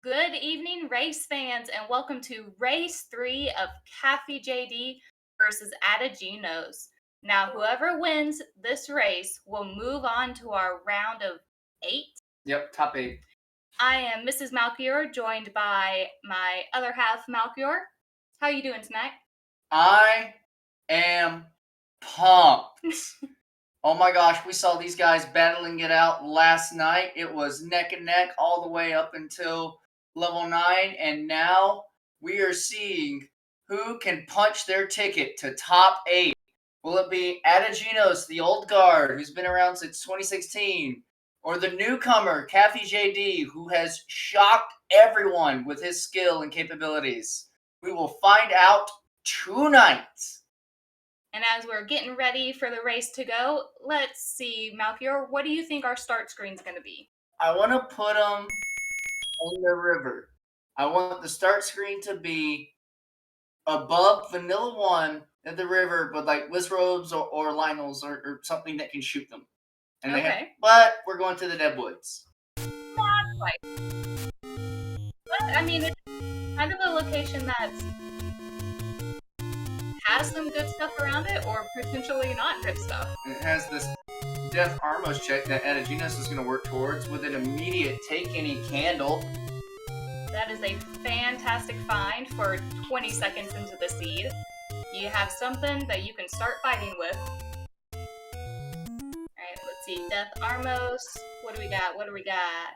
Good evening, race fans, and welcome to Race 3 of caffyjd versus Ategenos. Now, whoever wins this race will move on to our round of 8. Yep, top 8. I am Mrs. Malchior, joined by my other half, Malchior. How you doing tonight? I am pumped. Oh my gosh, we saw these guys battling it out last night. It was neck and neck all the way up until level 9, and now we are seeing who can punch their ticket to top 8. Will it be Ategenos, the old guard, who's been around since 2016, or the newcomer, caffyjd, who has shocked everyone with his skill and capabilities? We will find out tonight. And as we're getting ready for the race to go, let's see, Malchior, what do you think our start screen's going to be? I want to put them on the river. I want the start screen to be above Vanilla 1 at the river, but like Wizrobes or Lionels or something that can shoot them. And but we're going to the Deadwoods. Not quite. But, I mean, it's kind of a location that has some good stuff around it, or potentially not good stuff. It has this Death Armos check that Ategenos is going to work towards with an immediate take any candle. That is a fantastic find for 20 seconds into the seed. You have something that you can start fighting with. Alright, let's see. Death Armos. What do we got? What do we got?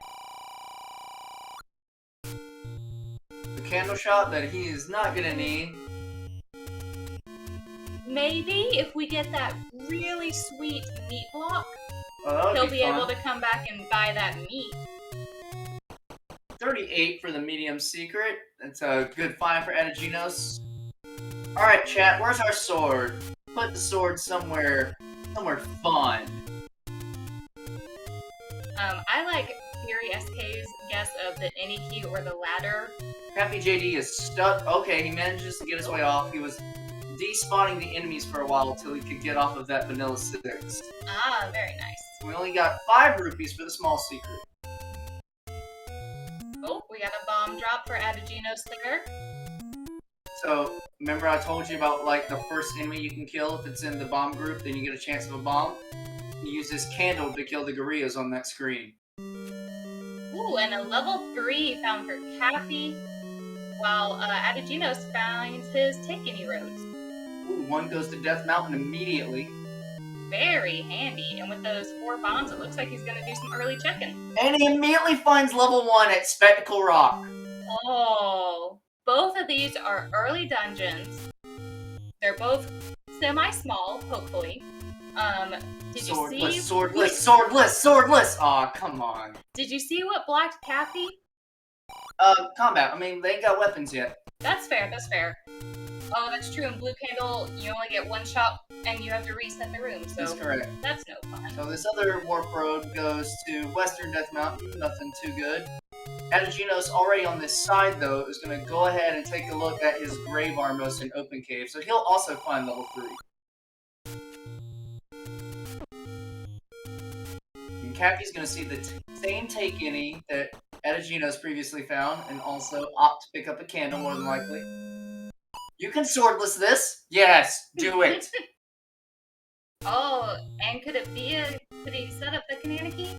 The candle shot that he is not going to need. Maybe if we get that really sweet meat block, he'll be able to come back and buy that meat. 38 for the medium secret. That's a good find for Ategenos. Alright, chat, where's our sword? Put the sword somewhere fun. I like Fury SK's guess of the any key or the ladder. caffyjd is stuck. Okay, he manages to get his way off. He was despawning the enemies for a while until he could get off of that vanilla 6. Ah, very nice. We only got 5 rupees for the small secret. Oh, we got a bomb drop for Ategenos there. So, remember I told you about, like, the first enemy you can kill if it's in the bomb group, then you get a chance of a bomb? You use this candle to kill the gorillas on that screen. Ooh, and a level 3 found for Caffy, while Ategenos finds his Take Any Roads. Ooh, one goes to Death Mountain immediately. Very handy, and with those 4 bombs, it looks like he's going to do some early checking. And he immediately finds level 1 at Spectacle Rock. Oh, both of these are early dungeons. They're both semi-small, hopefully. Did you see? Swordless! Aw, come on. Did you see what blocked Caffy? Combat. I mean, they ain't got weapons yet. That's fair, that's fair. Oh, that's true. In Blue Candle, you only get 1 shot, and you have to reset the room, so that's correct. That's no fun. So this other warp road goes to Western Death Mountain. Nothing too good. Ategenos already on this side, though, is going to go ahead and take a look at his Grave Armos in Open Cave, so he'll also find level 3. And Cappy's going to see the same take any that Ategenos previously found, and also opt to pick up a candle, more than likely. You can swordless this. Yes, do it. Oh, and could he set up the Canana key?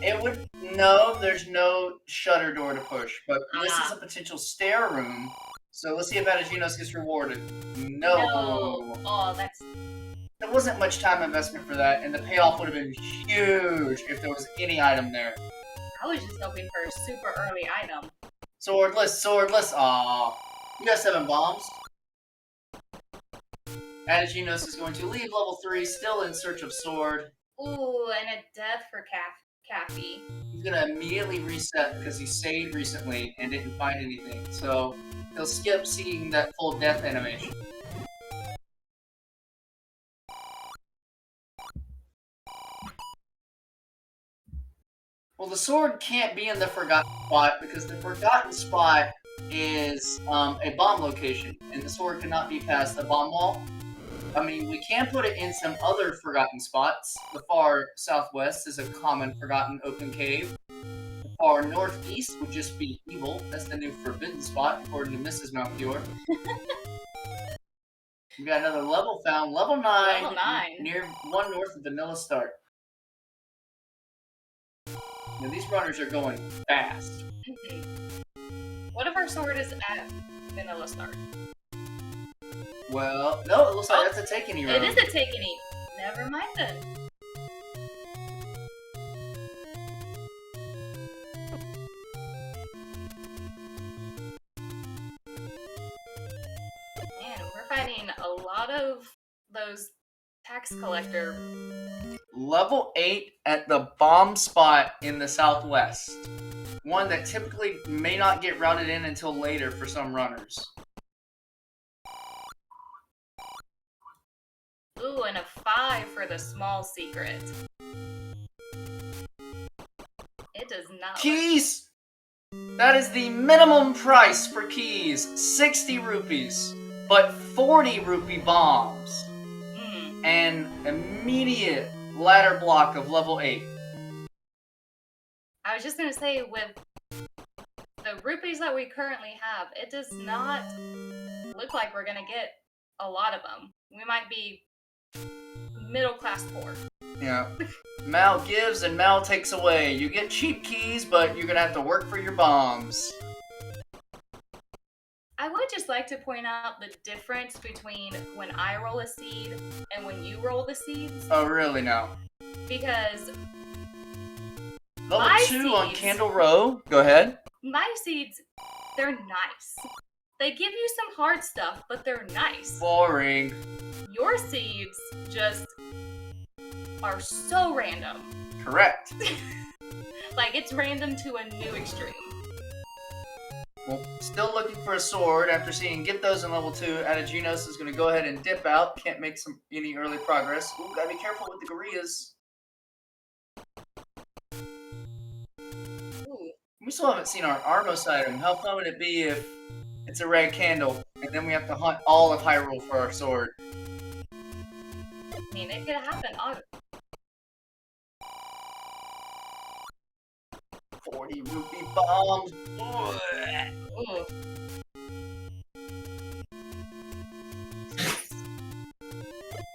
It would, no, there's no shutter door to push, but this is a potential stair room, so let's see if Ategenos gets rewarded. No. Oh, there wasn't much time investment for that, and the payoff would have been huge if there was any item there. I was just hoping for a super early item. Swordless, aw. You got 7 bombs. Ategenos is going to leave level 3, still in search of sword. Ooh, and a death for Caffy. He's going to immediately reset because he saved recently and didn't find anything. So he'll skip seeing that full death animation. Well, the sword can't be in the Forgotten Spot because the Forgotten Spot is a bomb location, and the sword cannot be past a bomb wall. I mean, we can put it in some other forgotten spots. The far southwest is a common forgotten open cave. The Our northeast would just be evil. That's the new forbidden spot, according to Mrs. Malchior. We got another level found, level 9. Level 9. Near one north of Vanilla Start. Now these runners are going fast. What if our sword is at Vanilla Start? Well, no, it looks like that's a Ategenos road. It is a Ategenos. Never mind then. Man, we're fighting a lot of those tax collector. Level 8 at the bomb spot in the southwest. One that typically may not get routed in until later for some runners. Ooh, and a 5 for the small secret. It does not. Keys! That is the minimum price for keys. 60 rupees. But 40 rupee bombs. And immediate ladder block of level 8. I was just going to say, with the rupees that we currently have, it does not look like we're going to get a lot of them. We might be middle class poor. Yeah. Mal gives and Mal takes away. You get cheap keys, but you're going to have to work for your bombs. I would just like to point out the difference between when I roll a seed and when you roll the seeds. Oh, really now? Because level 2 on Candle Row. Go ahead. My seeds, they're nice. They give you some hard stuff, but they're nice. Boring. Your seeds just are so random. Correct. Like, it's random to a new extreme. Well, still looking for a sword after seeing get those in level 2. Ategenos is going to go ahead and dip out. Can't make any early progress. Ooh, gotta be careful with the gorillas. Ooh. We still haven't seen our Armos item. How fun would it be if it's a red candle and then we have to hunt all of Hyrule for our sword? I mean, it could happen. 40 rupee bombs. Ooh.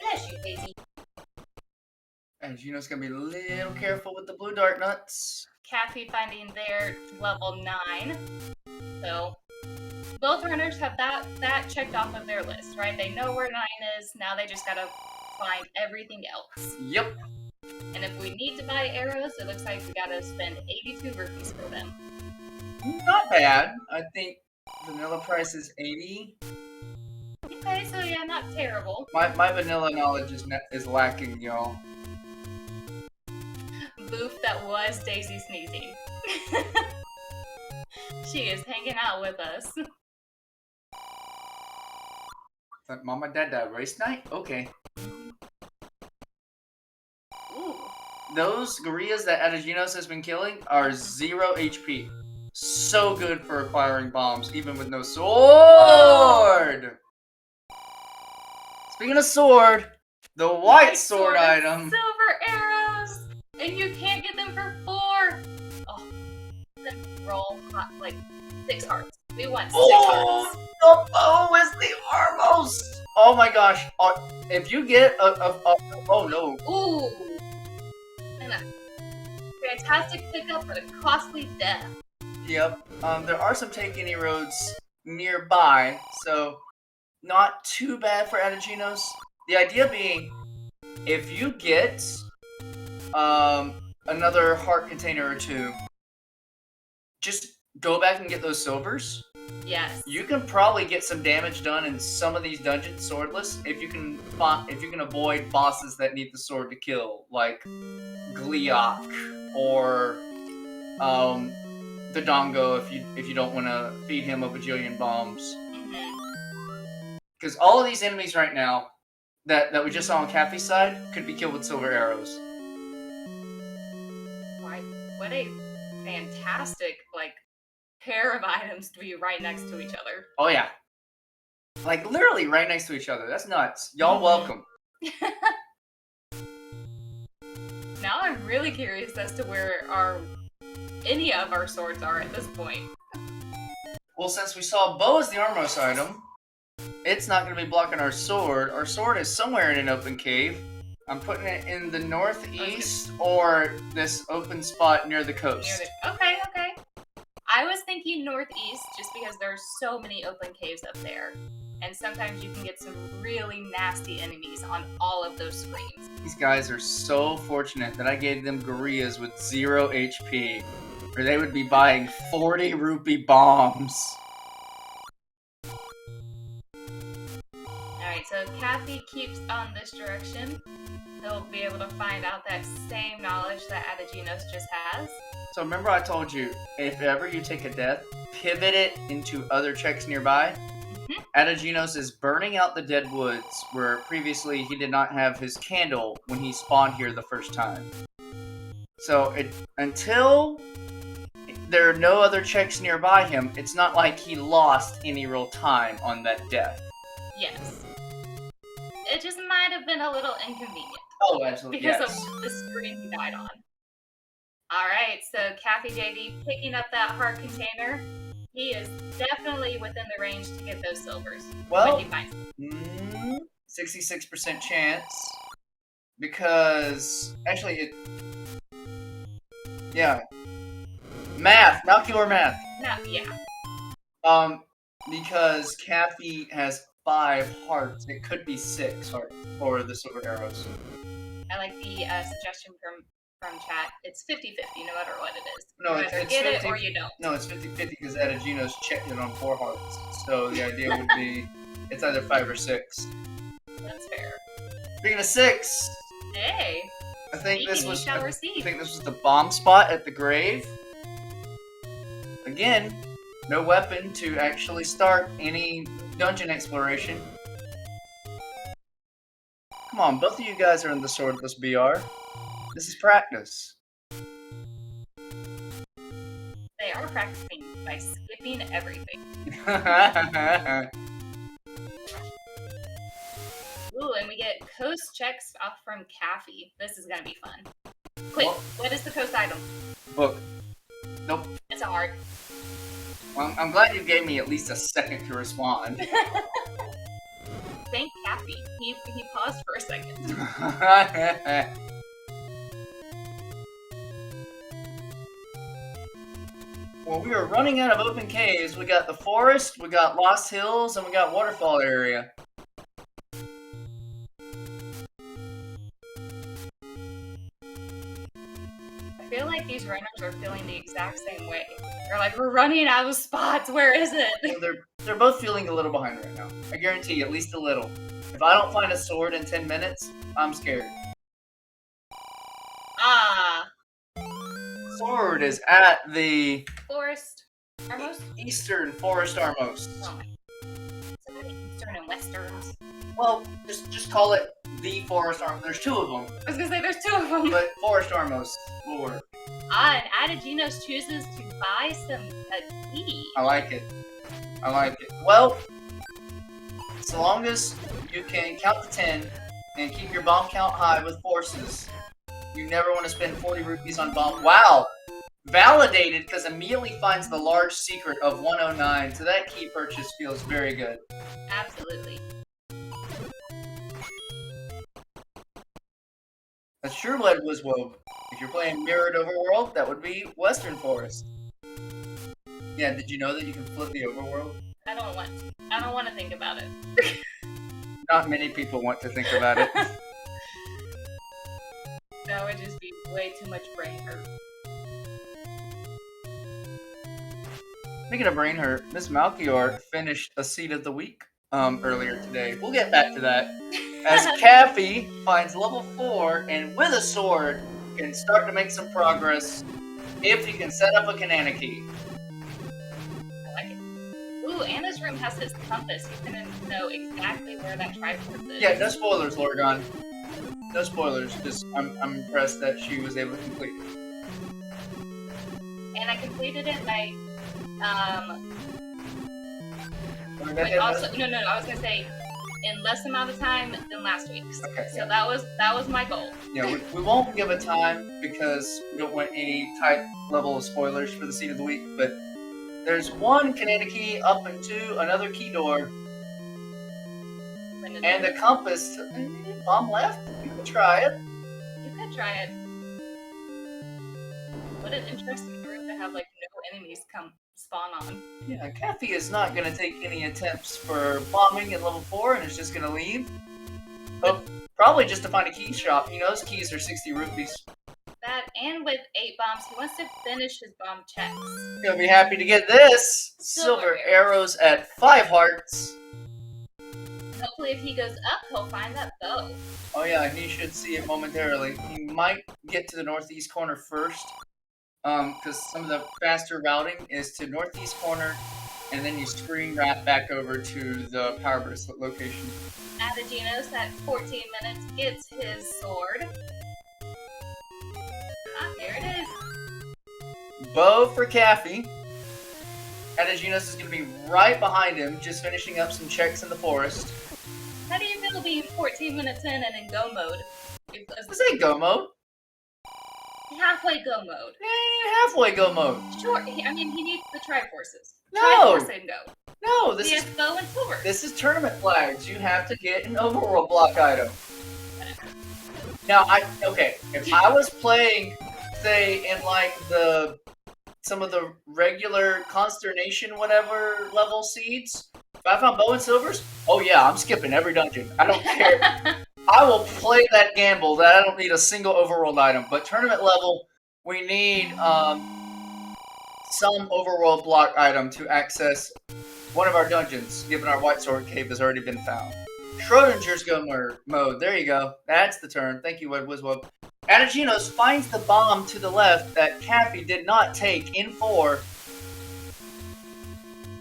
Bless you, Daisy. And Gino's gonna be a little careful with the blue dart nuts. Caffyyd finding their level 9. So both runners have that checked off of their list, right? They know where 9 is. Now they just gotta find everything else. Yep. And if we need to buy arrows, it looks like we gotta spend 82 rupees for them. Not bad. I think vanilla price is 80. Okay, so yeah, not terrible. My vanilla knowledge is lacking, y'all. Boof that was Daisy sneezing. She is hanging out with us. Mama Dada race night? Okay. Ooh. Those gorillas that Ategenos has been killing are 0 HP. So good for acquiring bombs, even with no sword! Speaking of sword, the white sword item. Silver arrows! And you can't get them for 4! Oh, then roll like 6 hearts. We want 6 hearts. The bow is the Armos! Oh my gosh. If you get oh no. Ooh! And a fantastic pickup for the costly death. Yep. There are some Ategenos roads nearby, so not too bad for Ategenos. The idea being, if you get another heart container or 2, just go back and get those silvers. Yes. You can probably get some damage done in some of these dungeons swordless if you can avoid bosses that need the sword to kill, like Gliok or the Dongo if you don't want to feed him a bajillion bombs. Because all of these enemies right now that we just saw on Caffey's side could be killed with silver arrows. What a fantastic pair of items to be right next to each other. Oh yeah. Like literally right next to each other. That's nuts. Y'all welcome. Now I'm really curious as to where our any of our swords are at this point. Well, since we saw bow as the armormost item, it's not going to be blocking our sword. Our sword is somewhere in an open cave. I'm putting it in the northeast or this open spot near the coast. Okay. I was thinking northeast just because there's so many open caves up there. And sometimes you can get some really nasty enemies on all of those screens. These guys are so fortunate that I gave them gorillas with 0 HP, or they would be buying 40 rupee bombs. Alright, so Caffy keeps on this direction. He'll be able to find out that same knowledge that Ategenos just has. So remember I told you, if ever you take a death, pivot it into other checks nearby? Ategenos is burning out the dead woods, where previously he did not have his candle when he spawned here the first time. So until there are no other checks nearby him, it's not like he lost any real time on that death. Yes. It just might have been a little inconvenient. Oh, absolutely. Because of the screen he died on. Alright, so caffyjd picking up that heart container. He is definitely within the range to get those silvers. Well, when he finds them. 66% chance. Because, actually, yeah. Math, Malchior math. No, yeah. Because Caffy has 5 hearts. It could be 6 hearts for the silver arrows. I like the suggestion from chat. It's 50-50 no matter what it is. No, you it's either get 50, it or you don't. No, it's 50-50 because Ategenos checked it on 4 hearts. So the idea would be it's either 5 or 6. That's fair. Speaking of 6, hey, I think this was the bomb spot at the grave. Again, no weapon to actually start any dungeon exploration. Come on, both of you guys are in the swordless BR. This is practice. They are practicing by skipping everything. Ooh, and we get coast checks off from Caffy. This is gonna be fun. Quick, what is the coast item? Book. Nope. It's a heart. Well, I'm glad you gave me at least a second to respond. Thank Caffy. He paused for a second. Well, we are running out of open caves. We got the forest, we got Lost Hills, and we got waterfall area. I feel like these runners are feeling the exact same way. They're like, we're running out of spots. Where is it? Well, they're both feeling a little behind right now. I guarantee you, at least a little. If I don't find a sword in 10 minutes, I'm scared. Sword is at the forest armmost? Eastern forest armmost. Oh my. So many eastern and westerns. Well, just call it the forest armmost. There's 2 of them. I was gonna say there's 2 of them. But forest armmost will work. And Ategenos chooses to buy some tea. I like it. I like it. Well, so long as you can count to 10 and keep your bomb count high with forces, you never want to spend 40 rupees on bomb. Wow! Validated because immediately finds the large secret of 109, so that key purchase feels very good. Absolutely. That's sure lead was woke. If you're playing Mirrored Overworld, that would be Western Forest. Yeah, did you know that you can flip the overworld? I don't want to think about it. Not many people want to think about it. That would just be way too much brain hurt. Speaking of brain hurt, Miss Malchior finished a seed of the week earlier today. We'll get back to that. As Caffy finds level 4 and with a sword can start to make some progress if he can set up a Kanana key. I like it. Ooh, and this room has his compass. He's gonna know exactly where that Triforce is. Yeah, no spoilers, Lorgon. No spoilers. Just I'm impressed that she was able to complete it. And I completed it by Wait, also, no, I was gonna say, in less amount of time than last week's. Okay. So that was my goal. Yeah, we won't give a time because we don't want any type level of spoilers for the seed of the week, but there's one kinetic key up into another key door, and the compass. Bomb left? You can try it. You could try it. What an interesting room to have like no enemies come spawn on. Yeah, Kathy is not going to take any attempts for bombing at level 4 and is just going to leave. Oh, probably just to find a key shop. You know, those keys are 60 rupees. That, and with 8 bombs, he wants to finish his bomb checks. He'll be happy to get this. Silver arrows at 5 hearts. Hopefully if he goes up, he'll find that bow. Oh yeah, he should see it momentarily. He might get to the northeast corner first. Because some of the faster routing is to northeast corner, and then you screen wrap back over to the power bracelet location. Ategenos at 14 minutes gets his sword. Ah, here it is. Bow for Caffy. Ategenos is going to be right behind him, just finishing up some checks in the forest. How do you feel being 14 minutes in and in go mode? This ain't go mode. Halfway go mode. Halfway go mode. Sure, I mean, he needs the Triforces. No! Triforce and go. No, this is bow and silver. This is tournament flags. You have to get an overworld block item. Now, if I was playing, say, in like some of the regular consternation whatever level seeds, if I found bow and silvers, oh yeah, I'm skipping every dungeon. I don't care. I will play that gamble that I don't need a single overworld item. But tournament level, we need some overworld block item to access one of our dungeons, given our White Sword Cave has already been found. Schrodinger's go mode. There you go. That's the term. Thank you, Wizwub. Ategenos finds the bomb to the left that Caffy did not take in 4.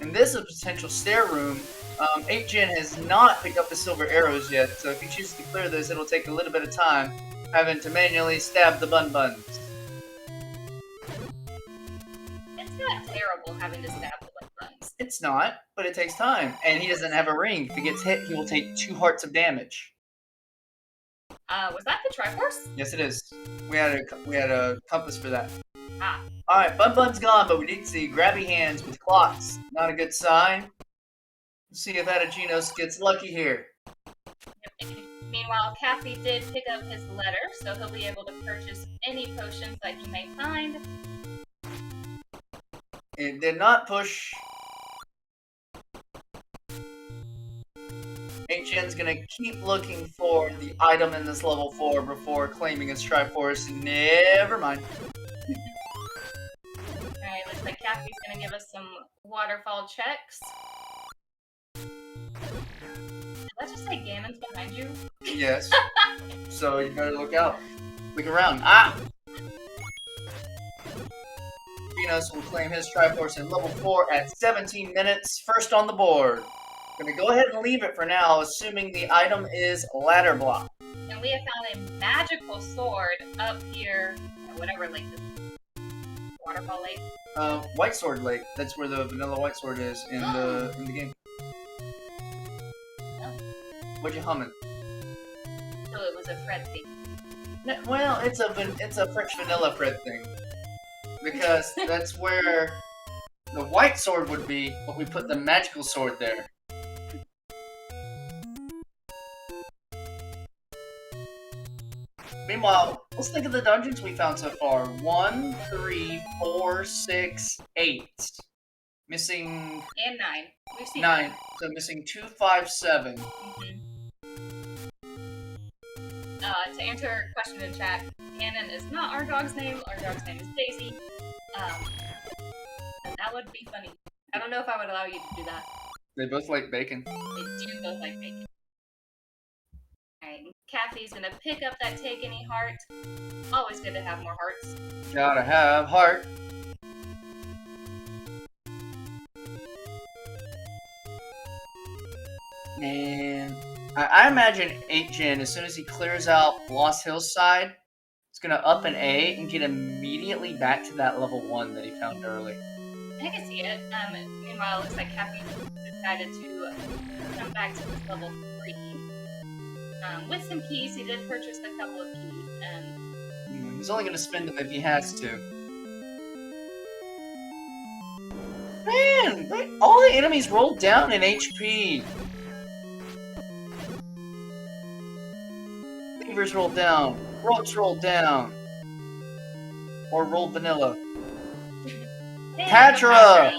And this is a potential stair room. 8gen has not picked up the silver arrows yet, so if he chooses to clear this, it'll take a little bit of time, having to manually stab the buns. It's not terrible having to stab the buns. It's not, but it takes time, and he doesn't have a ring. If he gets hit, he will take 2 hearts of damage. Was that the Triforce? Yes, it is. We had a compass for that. Ah. All right, Bun's gone, but we did see grabby hands with clocks. Not a good sign. Let's see if Ategenos gets lucky here. Meanwhile, Caffy did pick up his letter, so he'll be able to purchase any potions that he may find. It did not push. 8gen's gonna keep looking for the item in this level 4 before claiming his Triforce. Never mind. Alright, looks like Caffy's gonna give us some waterfall checks. Did that just say Ganon's behind you? Yes. So you better look out. Look around. Ah! Ategenos will claim his Triforce in level 4 at 17 minutes. First on the board. Gonna go ahead and leave it for now, assuming the item is ladder block. And we have found a magical sword up here, whatever lake this is. Waterfall Lake? White Sword Lake. That's where the vanilla White Sword is in the game. Oh. What you humming? So it was a Fred thing. Well, it's a French vanilla Fred thing. Because that's where the White Sword would be, but we put the magical sword there. Meanwhile, let's think of the dungeons we found so far. 1, 3, 4, 6, 8. Missing... And 9. We've seen 9. So missing 2, 5, 7. Mm-hmm. To answer a question in chat, Ganon is not our dog's name. Our dog's name is Daisy. And that would be funny. I don't know if I would allow you to do that. They both like bacon. They do both like bacon. Alright, Caffy's gonna pick up that take any heart. Always good to have more hearts. Gotta have heart. And I imagine 8gen, as soon as he clears out Lost Hills side, it's gonna up an A and get immediately back to that level 1 that he found early. I can see it. Meanwhile, it looks like Caffy decided to come back to this level 3. With some keys, he did purchase a couple of keys, and He's only gonna spend them if he has to. Man, all the enemies rolled down in HP. Beavers rolled down. Ropes rolled down. Or rolled vanilla. hey, Patra! Patra!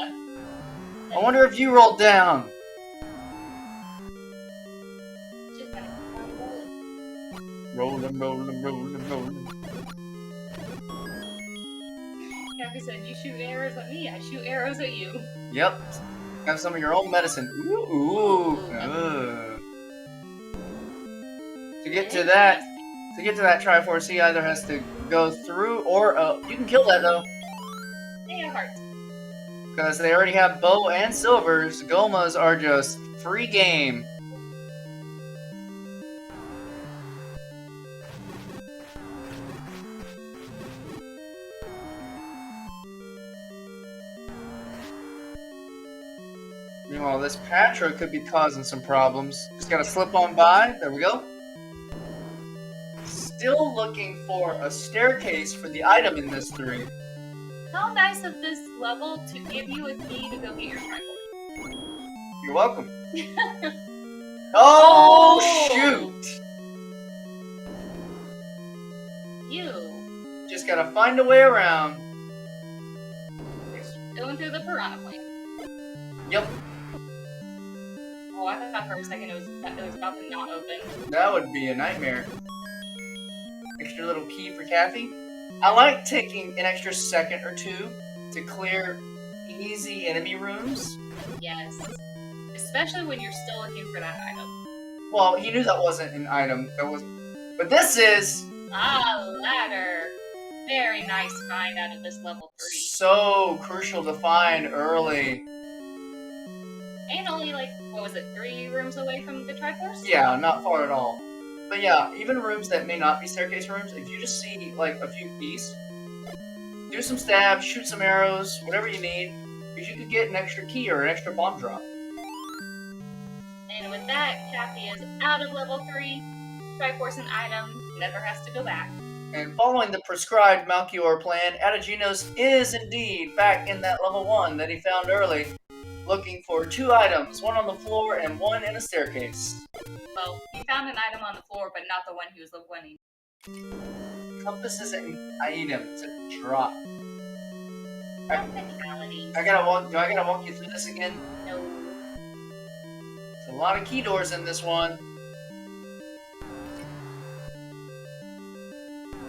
I wonder if you rolled down. Just gonna keep on rolling. Rolling. Caffy said, "You shoot arrows at me, I shoot arrows at you." Yep. Have some of your own medicine. Ooh. To get to that Triforce, he either has to go through or you can kill that though. They have hearts. Because they already have bow and silvers. Gomas are just free game. Meanwhile, this Patra could be causing some problems. Just gotta slip on by. There we go. Still looking for a staircase for the item in this 3. How nice of this level to give you a key to go get your Triforce. You're welcome. Oh, shoot! You. Just gotta find a way around. Going through the piranha plant. Yep. Oh, I thought for a second it was about to not open. That would be a nightmare. Extra little key for Caffy. I like taking an extra second or 2 to clear easy enemy rooms. Yes. Especially when you're still looking for that item. Well, he knew that wasn't an item. But this is ladder. Very nice find out of this level 3. so crucial to find early. And only like, what was it, 3 rooms away from the Triforce? Yeah, not far at all. But yeah, even rooms that may not be staircase rooms, if you just see like a few keys, do some stabs, shoot some arrows, whatever you need, because you could get an extra key or an extra bomb drop. And with that, Cappy is out of level 3. Triforce an item, never has to go back. And following the prescribed Malchior plan, Ategenos is indeed back in that level 1 that he found early, looking for 2 items, one on the floor and one in a staircase. Well, he found an item on the floor, but not the one he was wanting. Compass isn't an item, it's a drop. Technicalities. Do I gotta walk you through this again? No. There's a lot of key doors in this one.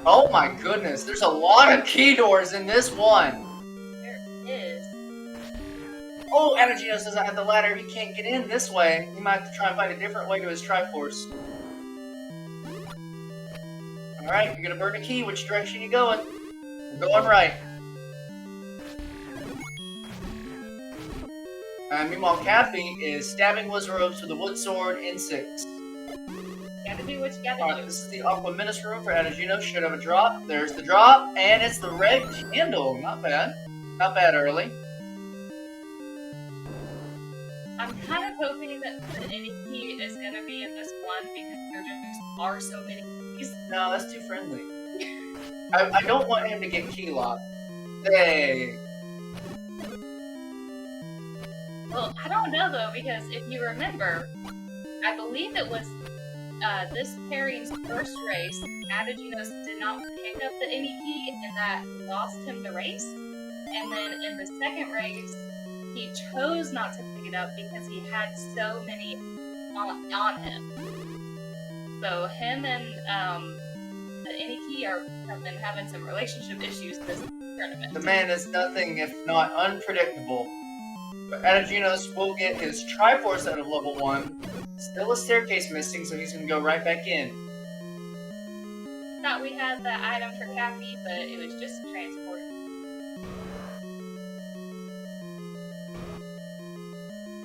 Oh my goodness, there's a lot of key doors in this one. There is. Oh, Ategenos doesn't have the ladder. He can't get in this way. He might have to try and find a different way to his Triforce. Alright, you're gonna burn a key. Which direction you going? We're going right. Meanwhile, Cappy is stabbing Wizarobes with a wood sword in 6. Gotta do what you gotta Alright, do. this is the Aquaminus room for Ategenos. Should have a drop. There's the drop, and it's the red candle. Not bad. Not bad early. I'm kind of hoping that any key is gonna be in this one because there just are so many keys. No, that's too friendly. I don't want him to get key locked. Hey. Well, I don't know though, because if you remember, I believe it was this pairing's first race, Ategenos did not pick up the any key, and that lost him the race. And then in the second race, he chose not to pick it up because he had so many on him. So him and Aniki have been having some relationship issues this tournament. The man is nothing if not unpredictable. But Ategenos will get his Triforce out of level 1. Still a staircase missing, so he's going to go right back in. Thought we had the item for Cappy, but it was just transport.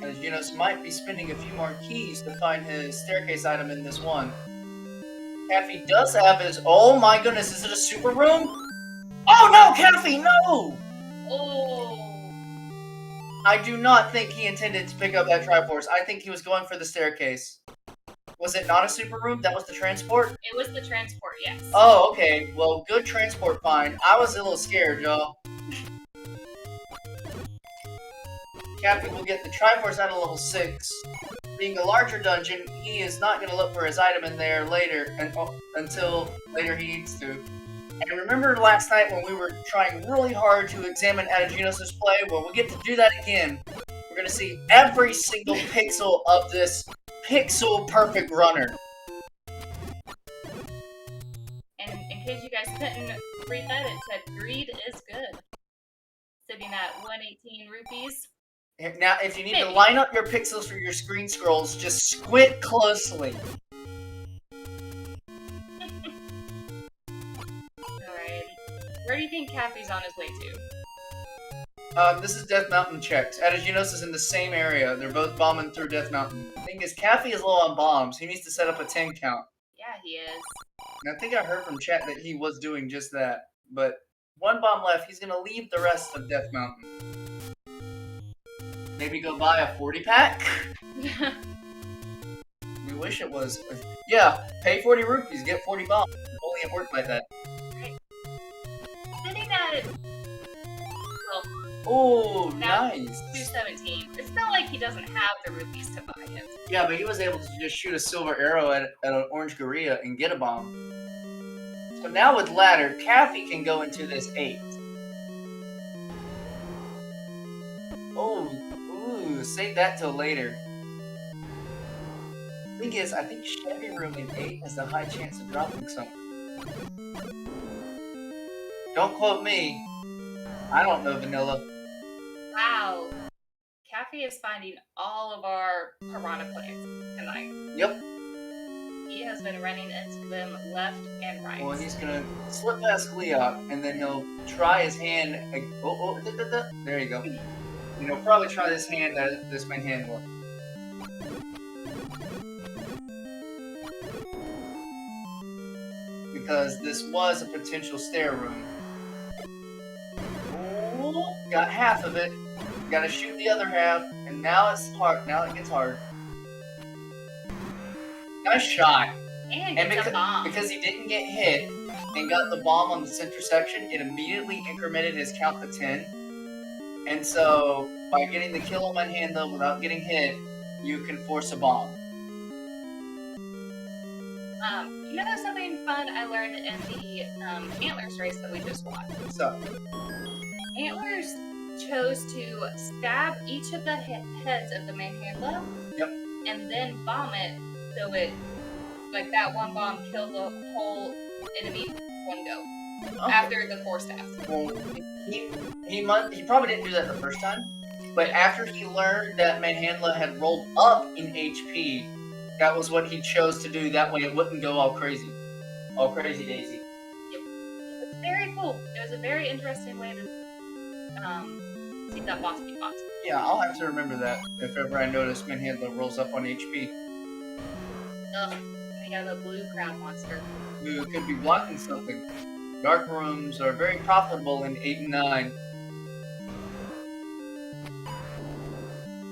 Ategenos might be spending a few more keys to find his staircase item in this one. Caffy does have his... Oh my goodness, is it a super room? Oh no, Caffy, no! Oh! I do not think he intended to pick up that Triforce. I think he was going for the staircase. Was it not a super room? That was the transport? It was the transport, yes. Oh, okay. Well, good transport find. I was a little scared, y'all. Cappy will get the Triforce out of level 6. Being a larger dungeon, he is not going to look for his item in there later until later he needs to. And remember last night when we were trying really hard to examine Ategenos' play? Well, we'll get to do that again. We're going to see every single pixel of this pixel-perfect runner. And in case you guys couldn't read that, it said greed is good. Sitting at 118 rupees. Now, if you need to line up your pixels for your screen scrolls, just squint closely. Alright. Where do you think Caffy's on his way to? This is Death Mountain checks. Ategenos is in the same area. They're both bombing through Death Mountain. The thing is, Caffy is low on bombs. He needs to set up a 10 count. Yeah, he is. And I think I heard from chat that he was doing just that. But one bomb left. He's going to leave the rest of Death Mountain. Maybe go buy a 40-pack? We wish it was. Yeah, pay 40 rupees, get 40 bombs. If only it worked like that. Right. Sitting at... Well, oh, now nice. 217. It's not like he doesn't have the rupees to buy it. Yeah, but he was able to just shoot a silver arrow at an orange gorilla and get a bomb. So now with ladder, Caffy can go into this 8. Oh, ooh, save that till later. Thing is, I think Chevy Room in 8 has a high chance of dropping something. Don't quote me. I don't know, Vanilla. Wow. Caffy is finding all of our piranha plants tonight. Yep. He has been running into them left and right. Well, he's gonna slip past Gleok, and then he'll try his hand. There you go. And he'll probably try this hand that this manhandler. Because this was a potential stair room. Ooh, got half of it. Gotta shoot the other half, and now it's hard. Now it gets hard. Nice shot. And it's a bomb. Because he didn't get hit and got the bomb on the center section, it immediately incremented his count to 10. And so, by getting the kill on Manhandle without getting hit, you can force a bomb. You know something fun I learned in the Antlers race that we just watched? What's up? Antlers chose to stab each of the heads of the Manhandle. Yep. And then bomb it so it, like that one bomb killed the whole enemy one go. Okay. After the 4 stabs. Well, he probably didn't do that the first time, but after he learned that Manhandla had rolled up in HP, that was what he chose to do. That way it wouldn't go all crazy daisy. Yep. It was very cool. It was a very interesting way to see that boss be fought. Yeah, I'll have to remember that if ever I notice Manhandla rolls up on HP. Ugh, we got a blue crown monster. Who could be blocking something. Dark rooms are very profitable in 8 and 9.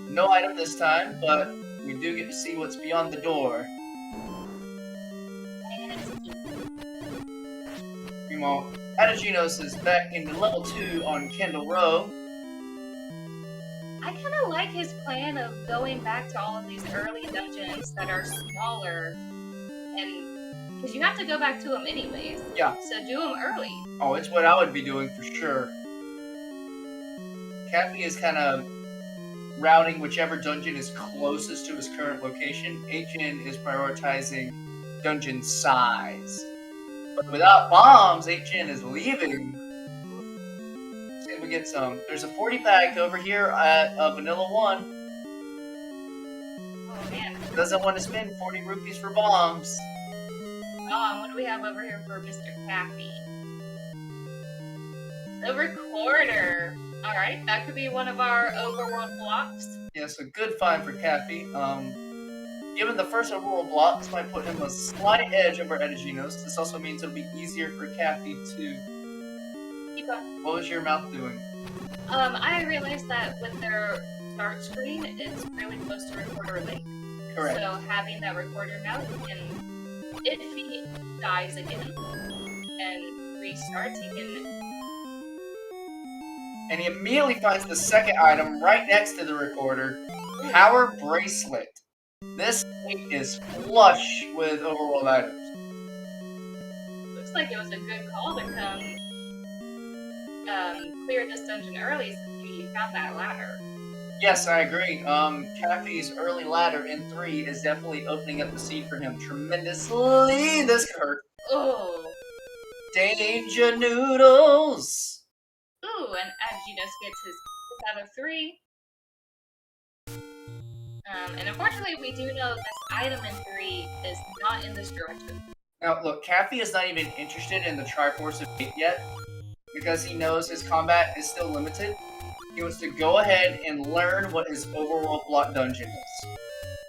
No item this time, but we do get to see what's beyond the door. Meanwhile, Ategenos is back into level 2 on Kendall Row. I kind of like his plan of going back to all of these early dungeons that are smaller, and because you have to go back to them anyways. Yeah. So do them early. Oh, it's what I would be doing for sure. Caffy is kind of routing whichever dungeon is closest to his current location. HN is prioritizing dungeon size. But without bombs, HN is leaving. See if we get some. There's a 40-pack over here at Vanilla 1. Oh, man. Doesn't want to spend 40 rupees for bombs. Oh, what do we have over here for Mr. Caffy? The recorder. Alright, that could be one of our overworld blocks. Yes, a good find for Caffy. Given the first overworld block, this might put him a slight edge over Ategenos. This also means it'll be easier for Caffy to... Keep going. What was your mouth doing? I realized that with their start screen, it's really close to recorder link. Correct. So having that recorder now, he can, if he dies again and restarts, he can. And he immediately finds the second item right next to the recorder, Power Bracelet. This thing is flush with overworld items. Looks like it was a good call to come clear this dungeon early since you found that ladder. Yes, I agree. Caffey's early ladder in 3 is definitely opening up the seed for him tremendously. This could hurt. Oh. Danger Noodles! Ooh, and Ategenos gets his out of 3. And unfortunately, we do know this item in 3 is not in this direction. Now, look, Caffey is not even interested in the Triforce of Fate yet, because he knows his combat is still limited. He wants to go ahead and learn what his overworld block dungeon is.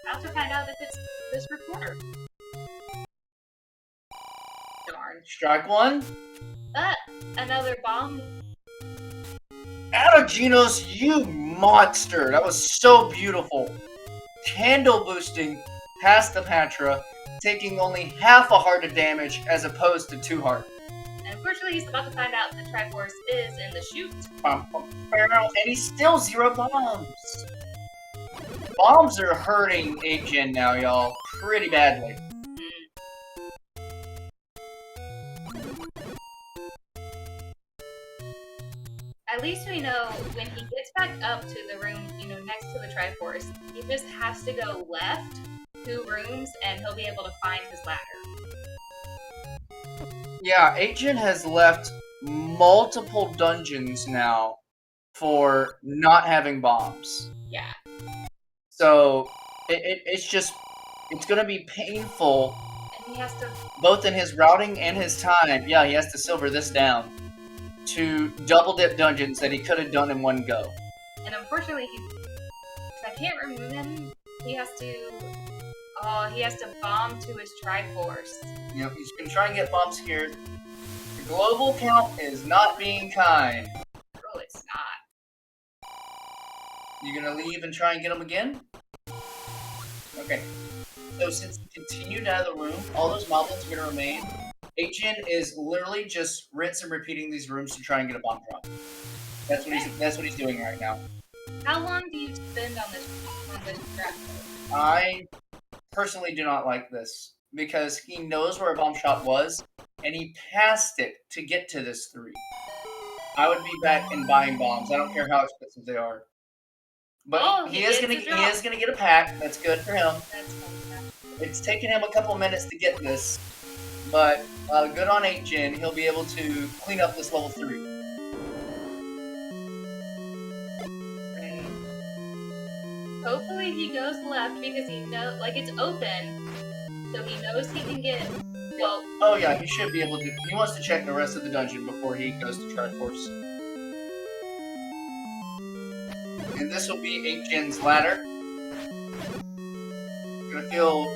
I'll have to find out if it's this recorder. Darn. Strike one. Another bomb. Ategenos, you monster! That was so beautiful. Candle boosting past the Patra, taking only half a heart of damage as opposed to 2 heart. And unfortunately, he's about to find out the Triforce is in the chute. And he's still 0 bombs. Bombs are hurting 8 Gen now, y'all, pretty badly. At least we know when he gets back up to the room, next to the Triforce, he just has to go left 2 rooms and he'll be able to find his ladder. Yeah, 8 Gen has left multiple dungeons now for not having bombs. Yeah. So, it's going to be painful. And he has to... Both in his routing and his time, yeah, he has to silver this down to double dip dungeons that he could have done in one go. And unfortunately, I can't remove him. He has to bomb to his Triforce. Yep, he's been trying to get bombs here. The global count is not being kind. Oh, it's not. You gonna leave and try and get him again? Okay. So since he continued out of the room, all those moblins are gonna remain. 8 Gen is literally just rinse and repeating these rooms to try and get a bomb drop. That's what he's doing right now. How long do you spend on this trap? I personally do not like this because he knows where a bomb shot was and he passed it to get to this 3. I would be back and buying bombs. I don't care how expensive they are. But he is gonna get a pack. That's good for him. That's fantastic. It's taken him a couple minutes to get this, but good on 8 Gen. He'll be able to clean up this level 3. Hopefully he goes left because he knows, it's open, so he knows he can get. Well. Oh yeah, he should be able to. He wants to check the rest of the dungeon before he goes to Triforce. And this will be 8 Gen's ladder. Gonna feel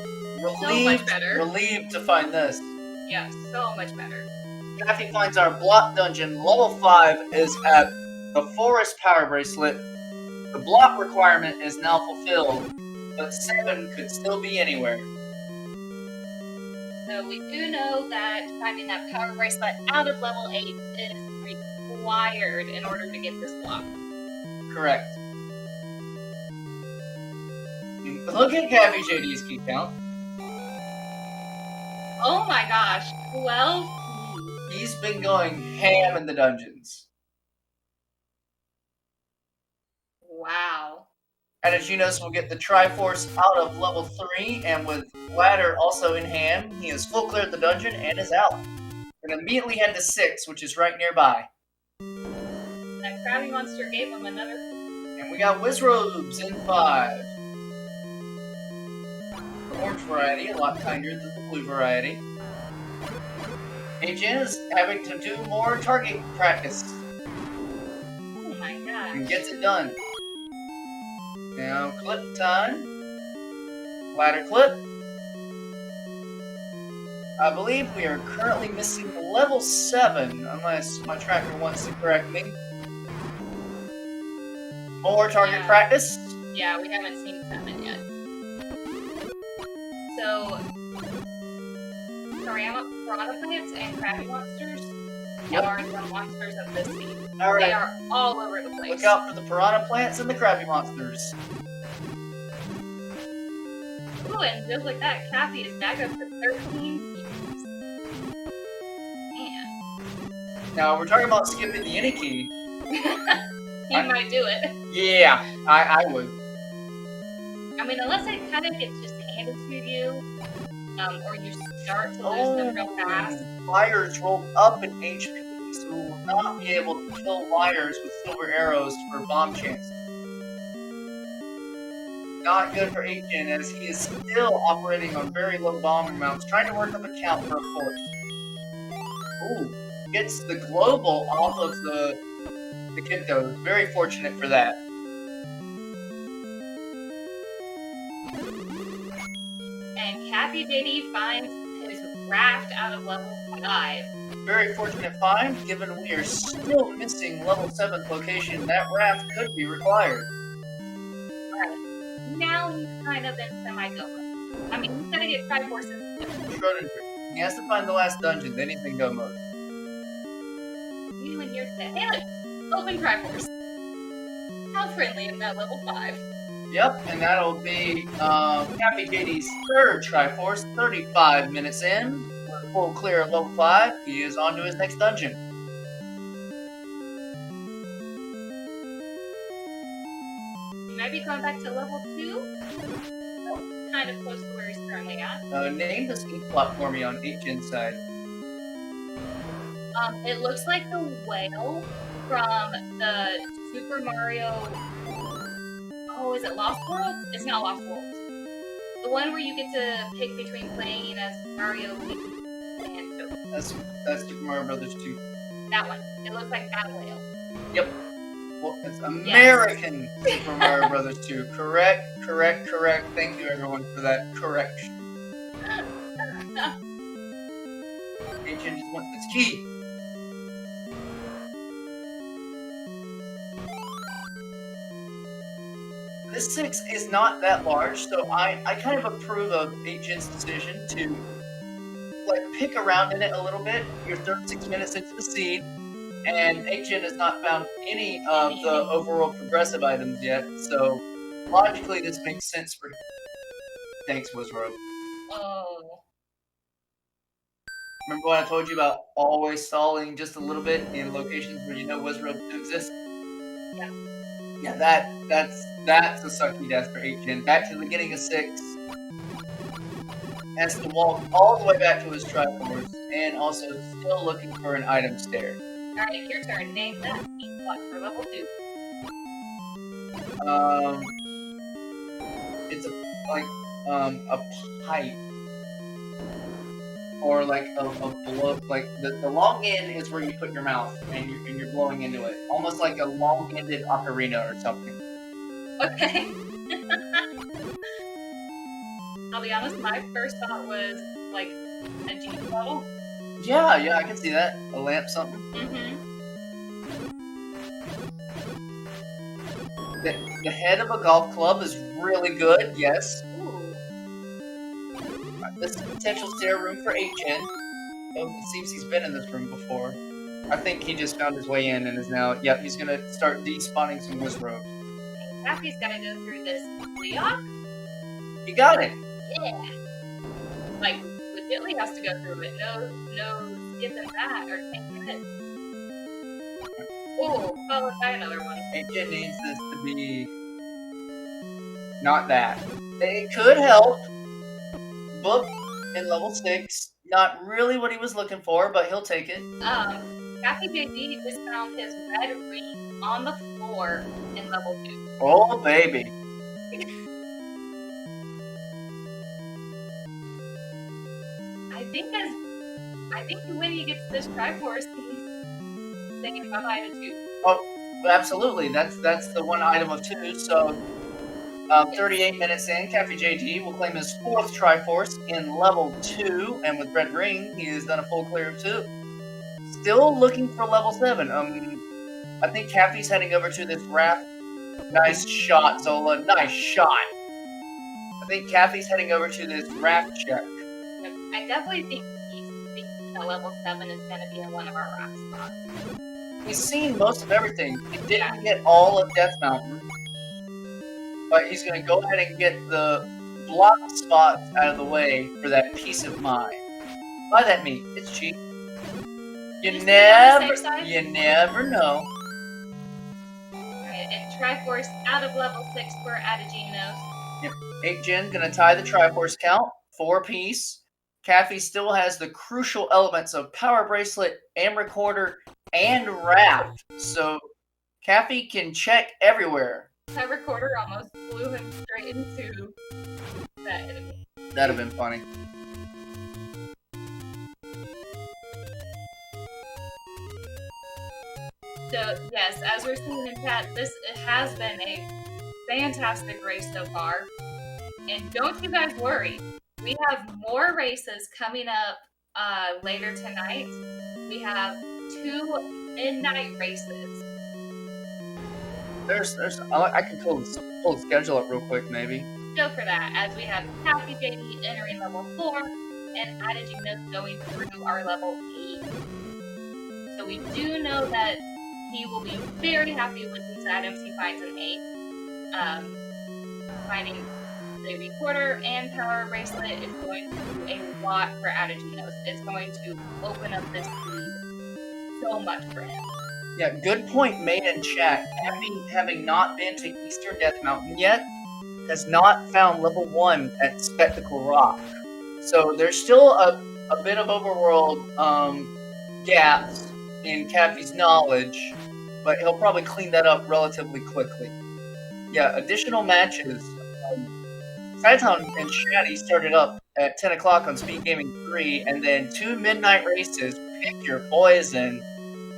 relieved to find this. Yeah, so much better. Caffey finds our block dungeon. Level 5 is at the Forest Power Bracelet. The block requirement is now fulfilled, but 7 could still be anywhere. So we do know that finding that power bracelet out of level 8 is required in order to get this block. Correct. Look at caffyjd's key count. Oh my gosh, 12? He's been going ham in the dungeons. Wow. Ategenos will get the Triforce out of level 3, and with ladder also in hand, he has full cleared the dungeon and is out. And immediately head to 6, which is right nearby. That crabby monster gave him another. And we got Wizrobes in 5. The orange variety, a lot kinder than the blue variety. 8 Gen is having to do more target practice. Oh my gosh. And gets it done. Now, clip time. Ladder clip. I believe we are currently missing level 7, unless my tracker wants to correct me. More target practice. Yeah, we haven't seen 7 yet. So, piranha plants and crabby monsters Yep. are the monsters of this scene. All right. They are all over the place. Look out for the piranha plants and the crabby monsters. Ooh, and just like that, Caffy is back up to 13 keys. Man. Now, we're talking about skipping the any key. You might do it. Yeah, I would. I mean, unless it kind of gets just handed to you, or you start to lose them real fast. Fires rolled up in HP, so we will not be able to kill wires with silver arrows for bomb chances. Not good for 8gen, as he is still operating on very low bomb amounts, trying to work up a count for a force. Ooh, gets the global off of the Kinto. Very fortunate for that. And caffyjd finds his raft out of level 5. Very fortunate find, given we are still missing level 7 location. That raft could be required. Right. Now he's kind of in semi-go. I mean, he's gonna get Triforce in Schrodinger. He has to find the last dungeon, then he's in go mode. You and your set. Hey, look! Open Triforce. How friendly is that level 5? Yep, and that'll be caffyjd's third Triforce, 35 minutes in. With full clear of level 5, he is on to his next dungeon. You might be going back to level 2? Kind of close to where he's currently at. Name the ski plot for me on 8gen's side. It looks like the whale from the Super Mario... Oh, is it Lost World? It's not Lost World. The one where you get to pick between playing as Mario and Toad. That's Super Mario Brothers 2. That one. It looks like that whale. Yep. Well, it's American Super Mario Brothers 2. Correct. Thank you everyone for that correction. 8gen just wants its key. This 6 is not that large, so I kind of approve of 8gen's decision to like pick around in it a little bit. You're 36 minutes into the seed, and 8gen has not found any of the overall progressive items yet, so logically this makes sense for him. Thanks, Wizrobe. Oh. Remember what I told you about always stalling just a little bit in locations where you know Wizrobe exists? Yeah. Yeah, that's a sucky death for 8gen. Back to the getting a 6. Has to walk all the way back to his Triforce, and also still looking for an item stair. Alright, your turn. Name that speed plot for level 2. It's a pipe. Or like a blow, like the long end is where you put your mouth and you're blowing into it, almost like a long-ended ocarina or something. Okay. I'll be honest, my first thought was like a genie bottle. Yeah, I can see that. A lamp, something. The head of a golf club is really good. Yes. This is a potential stair room for 8gen. Oh, it seems he's been in this room before. I think he just found his way in and is now... Yep, he's gonna start despawning some Wizrobes. And Cappy's gotta go through this Leok. You got it! Yeah. Like, legitly has to go through it. No skipping that or taking it. Oh, followed by another one. 8gen needs this to be... not that. It could help. Book in level 6. Not really what he was looking for, but he'll take it. caffyjd just found his red ring on the floor in level 2. Oh, baby. I think when he gets this Triforce, he's saying bye-bye to 2. Oh, absolutely. That's the one item of 2, so... 38 minutes in, caffyjd will claim his 4th Triforce in level 2, and with Red Ring, he has done a full clear of 2. Still looking for level 7. I think Caffy's heading over to this raft. Nice shot, Zola. Nice shot. I think Caffey's heading over to this raft check. Yep, I definitely think that level 7 is going to be in one of our raft spots. He's seen most of everything. He didn't get all of Death Mountain, but he's going to go ahead and get the block spots out of the way for that peace of mind. Buy that meat. It's cheap. You never know. Alright, and Triforce out of level 6 for Ategenos. Yep. 8 Gen gonna tie the Triforce count. 4 piece. Caffey still has the crucial elements of Power Bracelet and Recorder and Raft. So Caffey can check everywhere. That Recorder almost flew him straight into that enemy. That'd have been funny. So, yes, as we're seeing in chat, this has been a fantastic race so far. And don't you guys worry, we have more races coming up later tonight. We have 2 midnight races. I can pull the schedule up real quick, maybe. Go for that, as we have caffyjd entering level 4 and Ategenos going through our level 8. So we do know that he will be very happy with these items he finds in 8. Finding the Recorder and Power Bracelet is going to do a lot for Ategenos. It's going to open up this lead so much for him. Yeah, good point made in chat. Having not been to Eastern Death Mountain yet, has not found level 1 at Spectacle Rock. So there's still a bit of overworld gaps in Caffey's knowledge, but he'll probably clean that up relatively quickly. Yeah, additional matches. Saiton and Shaddy started up at 10 o'clock on SpeedGaming 3, and then 2 midnight races. Pick your poison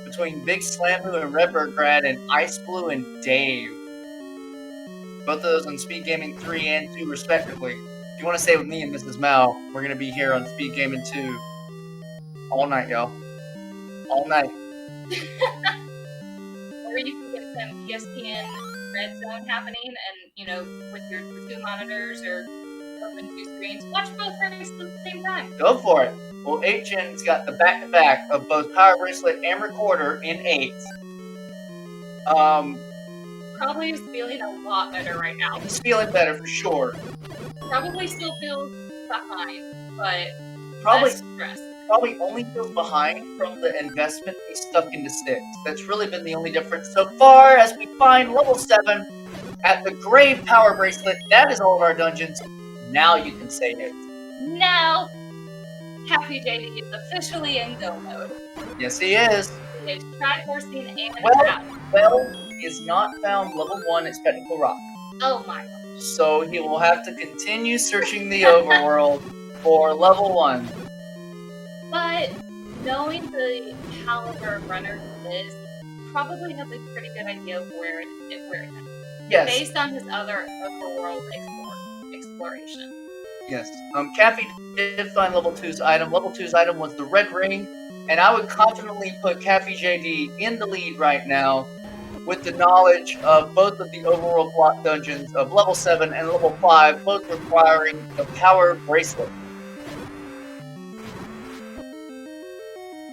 between Big Slamu and Redbird Grad and Ice Blue and Dave. Both of those on SpeedGaming 3 and 2 respectively. If you want to stay with me and Mrs. Mao, we're going to be here on SpeedGaming 2 all night, y'all. All night. Or you can get some ESPN Red Zone happening and, with your 2 monitors or open 2 screens, watch both races at the same time. Go for it. Well, 8 Gen's got the back-to-back of both Power Bracelet and Recorder in 8. Probably is feeling a lot better right now. He's feeling better for sure. Probably still feels behind, but less stress. Probably only feels behind from the investment he stuck into 6. That's really been the only difference so far as we find level 7 at the Grave Power Bracelet. That is all of our dungeons. Now you can say it. Now, caffyjd is officially in go mode. Yes, he is. He is Triforcing and he has not found level 1 at Spectacle Rock. Oh my gosh. So he will have to continue searching the overworld for level 1. But knowing the caliber of runner he is, probably has a pretty good idea of where it is. Yes. Based on his other overworld exploration. Yes. Caffey did find level 2's item. Level 2's item was the red ring, and I would confidently put caffyjd in the lead right now with the knowledge of both of the overworld block dungeons of level 7 and level 5, both requiring the Power Bracelet.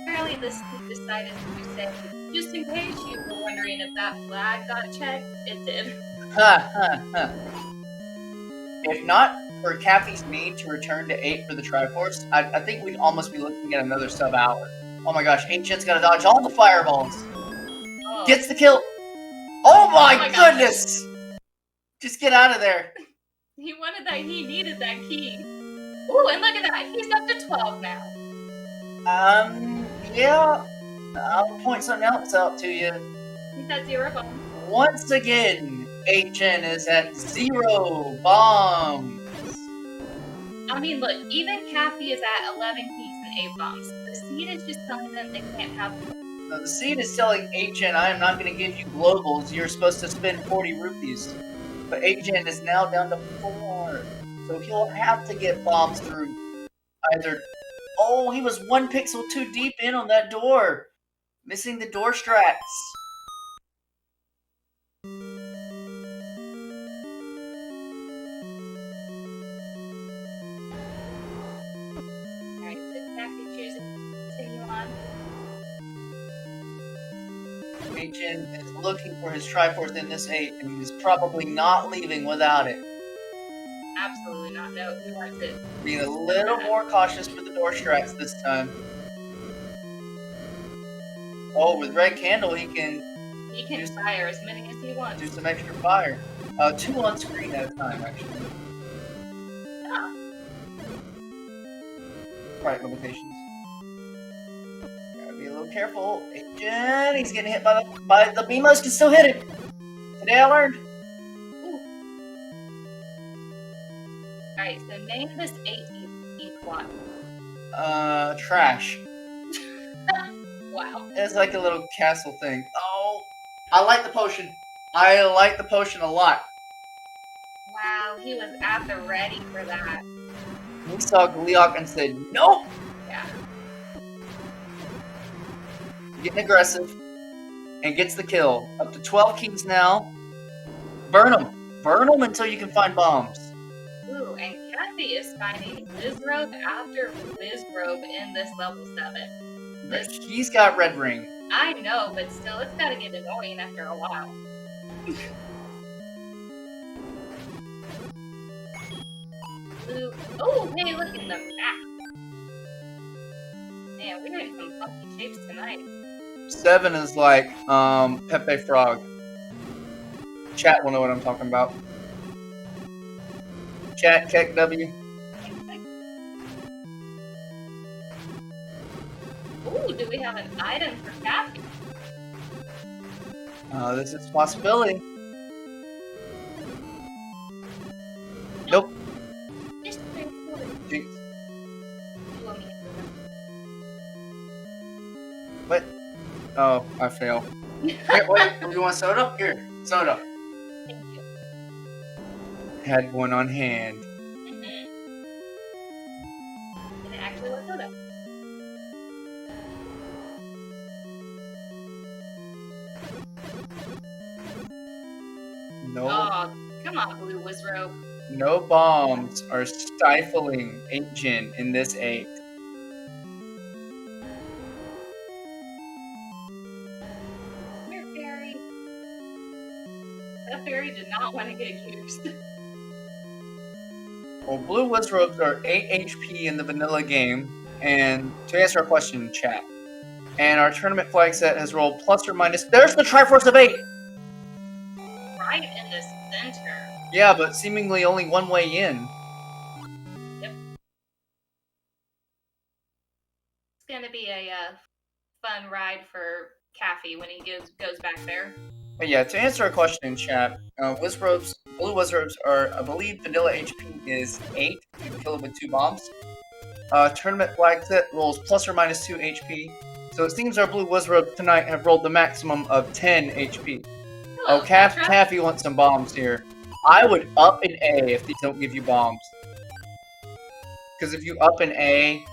Apparently this team decided to say, just in case you were wondering if that flag got checked, it did. If not for Caffey's need to return to 8 for the Triforce, I think we'd almost be looking at another sub-hour. Oh my gosh, 8 Gen's gotta dodge all the fireballs. Oh. Gets the kill. Oh my goodness! Just get out of there. He needed that key. Ooh, and look at that, he's up to 12 now. Yeah. I'll point something else out to you. He's at 0 bombs. Once again, 8 Gen is at 0 bombs. I mean, look, even Caffey is at 11 keys and 8 bombs. The seed is just telling them they can't have them. No, the seed is telling 8 Gen, I am not going to give you globals. You're supposed to spend 40 rupees. But 8 Gen is now down to 4. So he'll have to get bombs through either... Oh, he was 1 pixel too deep in on that door. Missing the door strats. 8gen is looking for his Triforce in this 8, and he's probably not leaving without it. Absolutely not. No, he wants it. Being a little more cautious for the door strats this time. Oh, with Red Candle, he can fire as many as he wants. do some extra fire. 2 on screen at a time, actually. Ah. Right, limitations. Gotta be a little careful. 8gen, he's getting hit by the Beamos, can still hit him. Today I learned. Alright, so name this 8 one. Trash. Wow. It's like a little castle thing. Oh, I like the potion. I like the potion a lot. Wow, he was at the ready for that. He saw Gleeok and said, nope! Yeah. Getting aggressive. And gets the kill. Up to 12 keys now. Burn them. Burn them until you can find bombs. Ooh, and Kathy is finding Wizrobe after Wizrobe in this level 7. He's got red ring. I know, but still, it's gotta get annoying after a while. Blue. Oh, hey, look in the map. Man, we're doing some funky shapes tonight. 7 is like Pepe Frog. Chat will know what I'm talking about. Chat, Keck W. Ooh, do we have an item for Kathy? This is a possibility. Nope. Jinx. What? Oh, I fail. Wait, you want soda? Here, soda. Thank you. Had one on hand. And it actually was soda. No. Oh, come on, Blue Wizrobe. No bombs are stifling 8gen in this 8. Here, fairy. That fairy did not want to get used. Well, blue Wizrobes are 8 HP in the vanilla game, and to answer our question in chat, and our tournament flag set has rolled plus or minus. There's the Triforce of 8! Right in the center. Yeah, but seemingly only one way in. Yep. It's gonna be a fun ride for Caffy when he goes back there. But yeah, to answer our question in chat, Wizrobes, blue Wizrobes are, I believe, vanilla HP is 8. You can kill it with 2 bombs. Tournament flag set rolls plus or minus 2 HP. So it seems our blue Wizrobes tonight have rolled the maximum of 10 HP. Hello, Oh, Caffy wants some bombs here. I would up an A if these don't give you bombs. Because if you up an A,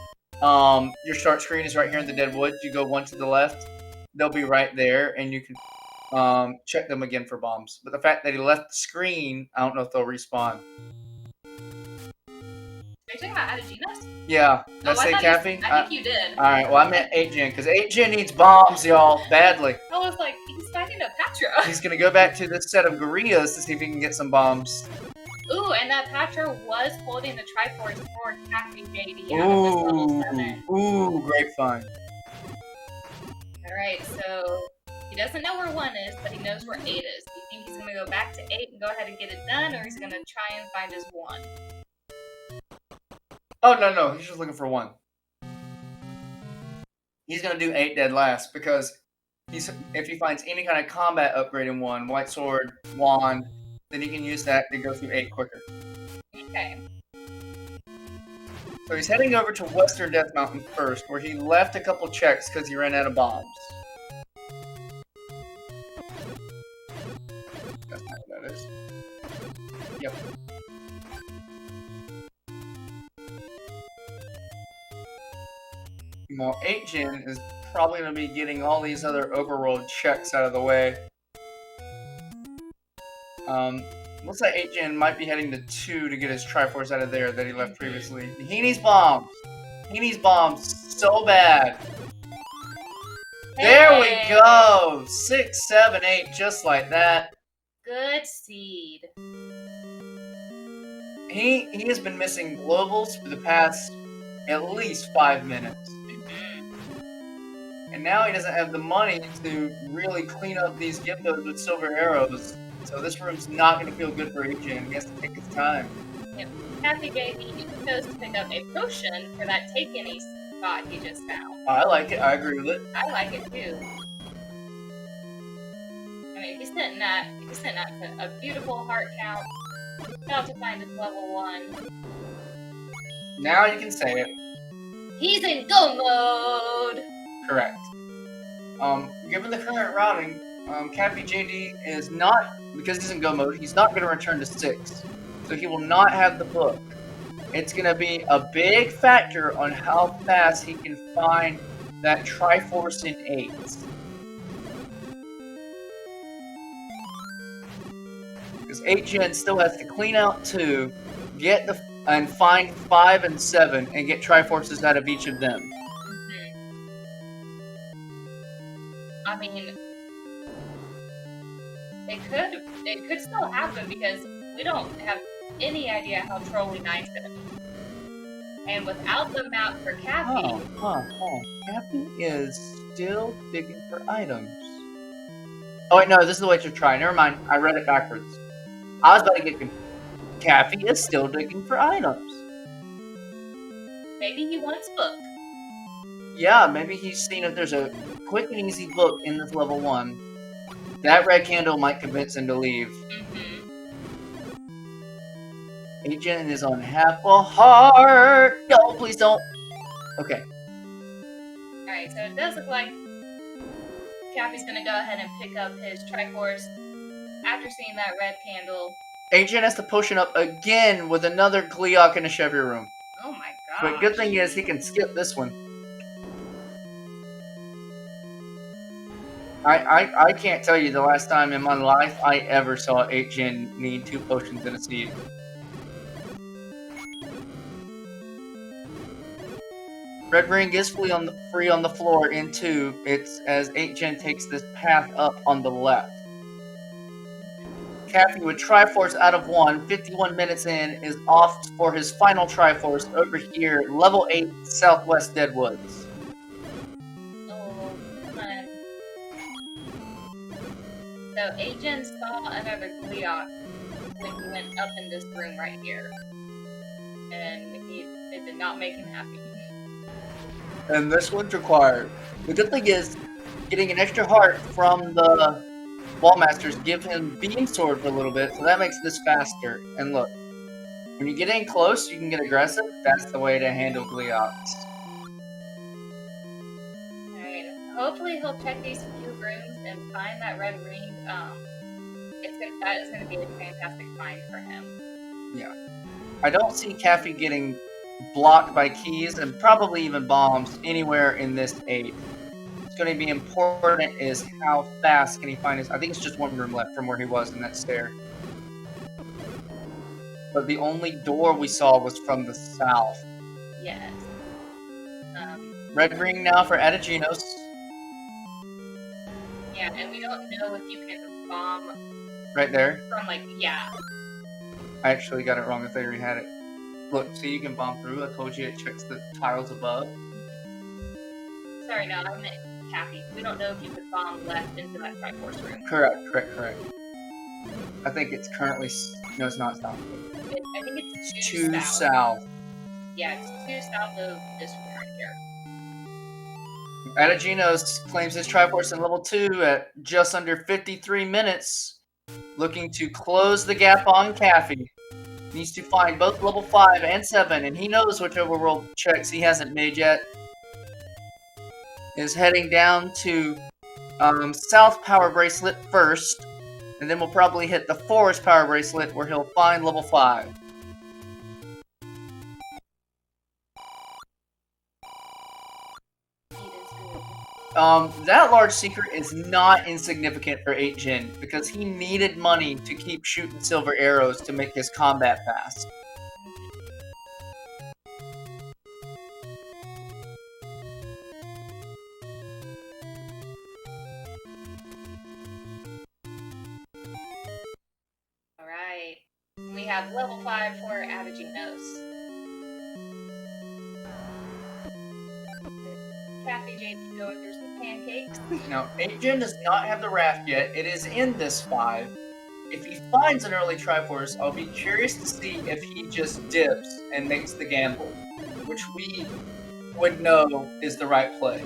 your start screen is right here in the dead woods. You go 1 to the left, they'll be right there, and you can check them again for bombs. But the fact that he left the screen, I don't know if they'll respawn. Are you talking about Ategenos? Yeah. Did I say Caffy? I think you did. Alright, well I meant 8gen, because 8gen needs bombs, y'all, badly. I was like, he's fighting a Patra. He's gonna go back to this set of gorillas to see if he can get some bombs. Ooh, and that Patra was holding the Triforce for caffyjd out of this level 7. Ooh, great fun. Alright, so he doesn't know where 1 is, but he knows where 8 is. Do you think he's gonna go back to 8 and go ahead and get it done, or he's gonna try and find his 1? Oh, no, he's just looking for 1. He's gonna do 8 dead last, because if he finds any kind of combat upgrade in 1, White Sword, Wand, then he can use that to go through 8 quicker. Okay. So he's heading over to Western Death Mountain first, where he left a couple checks because he ran out of bombs. That's not what that is. Yep. Well, 8gen is probably going to be getting all these other overworld checks out of the way. Looks like 8gen might be heading to 2 to get his Triforce out of there that he left previously. He needs bombs. He needs bombs so bad. There we Hey. go! 6, 7, 8, just like that. Good seed. He has been missing globals for the past at least 5 minutes. And now he doesn't have the money to really clean up these Gyppos with silver arrows. So this room's not going to feel good for Ategenos. He has to take his time. Yep. caffyjd chose to pick up a potion for that Ategenos spot he just found. I like it. I agree with it. I like it too. I mean, he's sitting at a beautiful heart count. About to find his level 1. Now you can say it. He's in go mode! Correct. Given the current routing, caffyjd is not, because he's in go mode, he's not going to return to 6. So he will not have the book. It's going to be a big factor on how fast he can find that Triforce in 8. Because 8gen still has to clean out 2, and find 5 and 7, and get Triforces out of each of them. I mean, it could still happen because we don't have any idea how Trolley 9's gonna be. And without the map for Caffy... Caffy is still digging for items. Oh wait, no, this is the way to try. Never mind, I read it backwards. I was about to get confused. Caffy is still digging for items. Maybe he wants book. Yeah, maybe he's seen if there's a quick and easy book in this level 1. That red candle might convince him to leave. Agent is on half a heart. No, please don't. Okay. Alright, so it does look like Caffy's gonna go ahead and pick up his Triforce after seeing that red candle. Agent has to potion up again with another Gleeok in a Chevy room. Oh my god. But good thing is he can skip this one. I can't tell you the last time in my life I ever saw 8gen need 2 potions in a seed. Red ring is free on the floor in 2. It's as 8gen takes this path up on the left. Caffy with Triforce out of 1, 51 minutes in, is off for his final Triforce over here, level 8, Southwest Deadwoods. Oh, come on. So, Agent saw another Gleeok when he went up in this room right here. And it did not make him happy. And this one's required. The good thing is, getting an extra heart from the Wallmasters give him Beam Sword for a little bit, so that makes this faster. And look, when you get in close, you can get aggressive. That's the way to handle Gleeoks. Alright, hopefully he'll check these few rooms and find that red ring. That is going to be a fantastic find for him. Yeah. I don't see Caffy getting blocked by keys and probably even bombs anywhere in this 8. What's going to be important is how fast can he find his... I think it's just one room left from where he was in that stair. But the only door we saw was from the south. Yes. Red ring now for Ategenos. Yeah, and we don't know if you can bomb... Right there. From, like, yeah. I actually got it wrong. I thought you already had it. Look, see, you can bomb through. I told you it checks the tiles above. Sorry, no, I meant Caffy. We don't know if you could bomb left into that Triforce room. Correct. I think it's currently... No, it's not south. I think it's 2 south. Yeah, it's 2 south of this room right here. Ategenos claims his Triforce in level 2 at just under 53 minutes. Looking to close the gap on Caffy. Needs to find both level 5 and 7, and he knows which overworld checks he hasn't made yet. Is heading down to South Power Bracelet first, and then we'll probably hit the Forest Power Bracelet where he'll find level 5. That large secret is not insignificant for 8gen, because he needed money to keep shooting silver arrows to make his combat fast. have level 5 for Ategenos. caffyjd going through some pancakes. Now, Ategenos does not have the raft yet. It is in this 5. If he finds an early Triforce, I'll be curious to see if he just dips and makes the gamble, which we would know is the right play.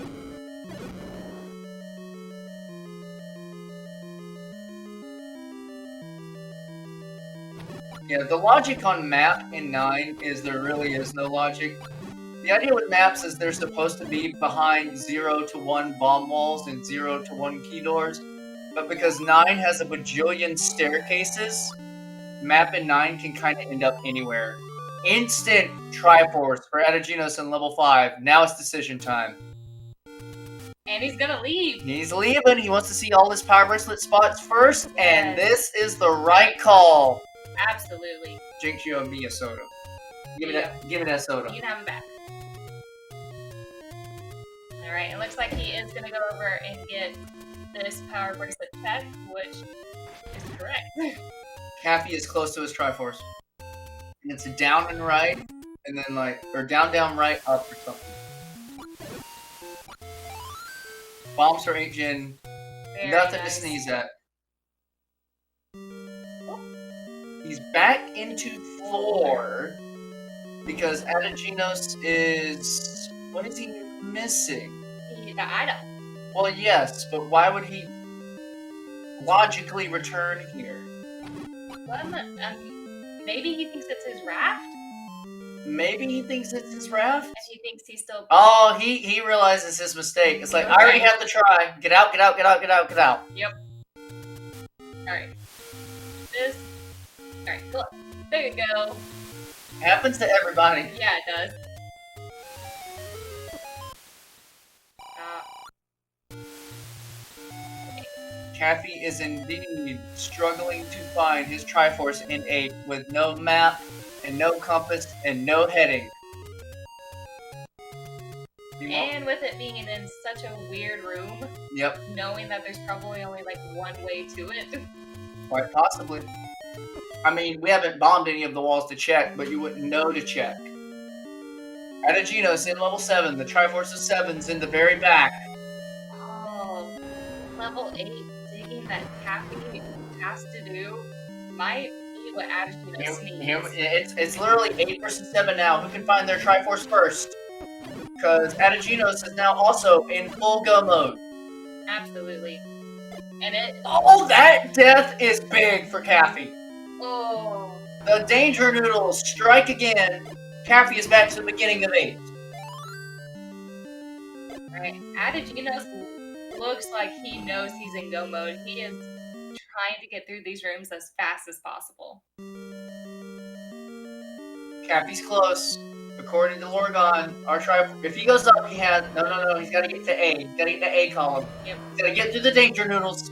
Yeah, the logic on map in 9 is there really is no logic. The idea with maps is they're supposed to be behind 0 to 1 bomb walls and 0 to 1 key doors, but because 9 has a bajillion staircases, map in 9 can kind of end up anywhere. Instant Triforce for Ategenos in level 5. Now it's decision time. And he's gonna leave. He's leaving. He wants to see all his power bracelet spots first, and Yes. this is the right call. Absolutely. Jinx, you owe me a soda. Give me Yeah. that soda. You can have him back. Alright, it looks like he is gonna go over and get this power bracelet check, which is correct. Caffy is close to his Triforce. And it's a down and right, and then or down, right, up or something. Bombs for 8 Gen. Very Nothing nice. to sneeze at. He's back into 4 because Ategenos is... What is he missing? The item. Well, yes, but why would he logically return here? Well, maybe he thinks it's his raft, Maybe he thinks it's his raft? and he thinks he's still... Oh, he realizes his mistake. It's like, I already had the try. Get out, get out, get out, get out, get out. Yep. Alright. This... Alright, look. There you go. Happens to everybody. Yeah, it does. Caffy is indeed struggling to find his Triforce in 8 with no map, and no compass, and no heading. And with it being in such a weird room, Yep, knowing that there's probably only like one way to it. quite possibly. I mean, we haven't bombed any of the walls to check, but you wouldn't know to check. Ategenos in level 7, the Triforce of 7's in the very back. Oh, level 8 digging that Caffy has to do might be what Ategenos needs. It's literally 8 versus 7 now. Who can find their Triforce first? Because Ategenos is now also in full go mode. Absolutely. And it... Oh, that death is big for Caffy. Oh. The Danger Noodles strike again. Caffy is back to the beginning of 8. Right. Ategenos looks like he knows he's in go mode. He is trying to get through these rooms as fast as possible. Caffy's close. According to Lorgon, if he goes up, he has... No, he's got to get to A. He's got to get to A column. Yep. He's got to get through the Danger Noodles.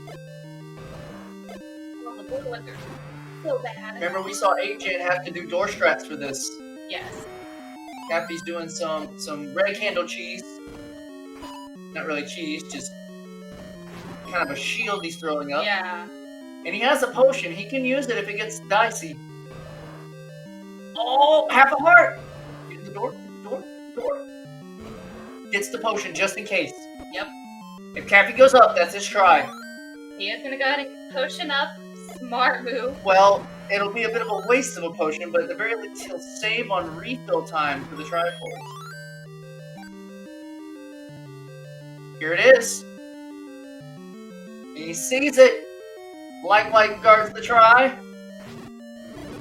Oh, the blue ones are so bad. Remember, we saw 8Gen have to do door strats for this. Yes. Caffy's doing some red candle cheese. Not really cheese, just kind of a shield he's throwing up. Yeah. And he has a potion. He can use it if it gets dicey. Oh, half a heart! Get the door, door. Gets the potion just in case. Yep. If Caffy goes up, that's his try. He is gonna go ahead and potion up. Smart move. Well, it'll be a bit of a waste of a potion, but at the very least he'll save on refill time for the Triforce. Here it is. And he sees it. Like guards the try.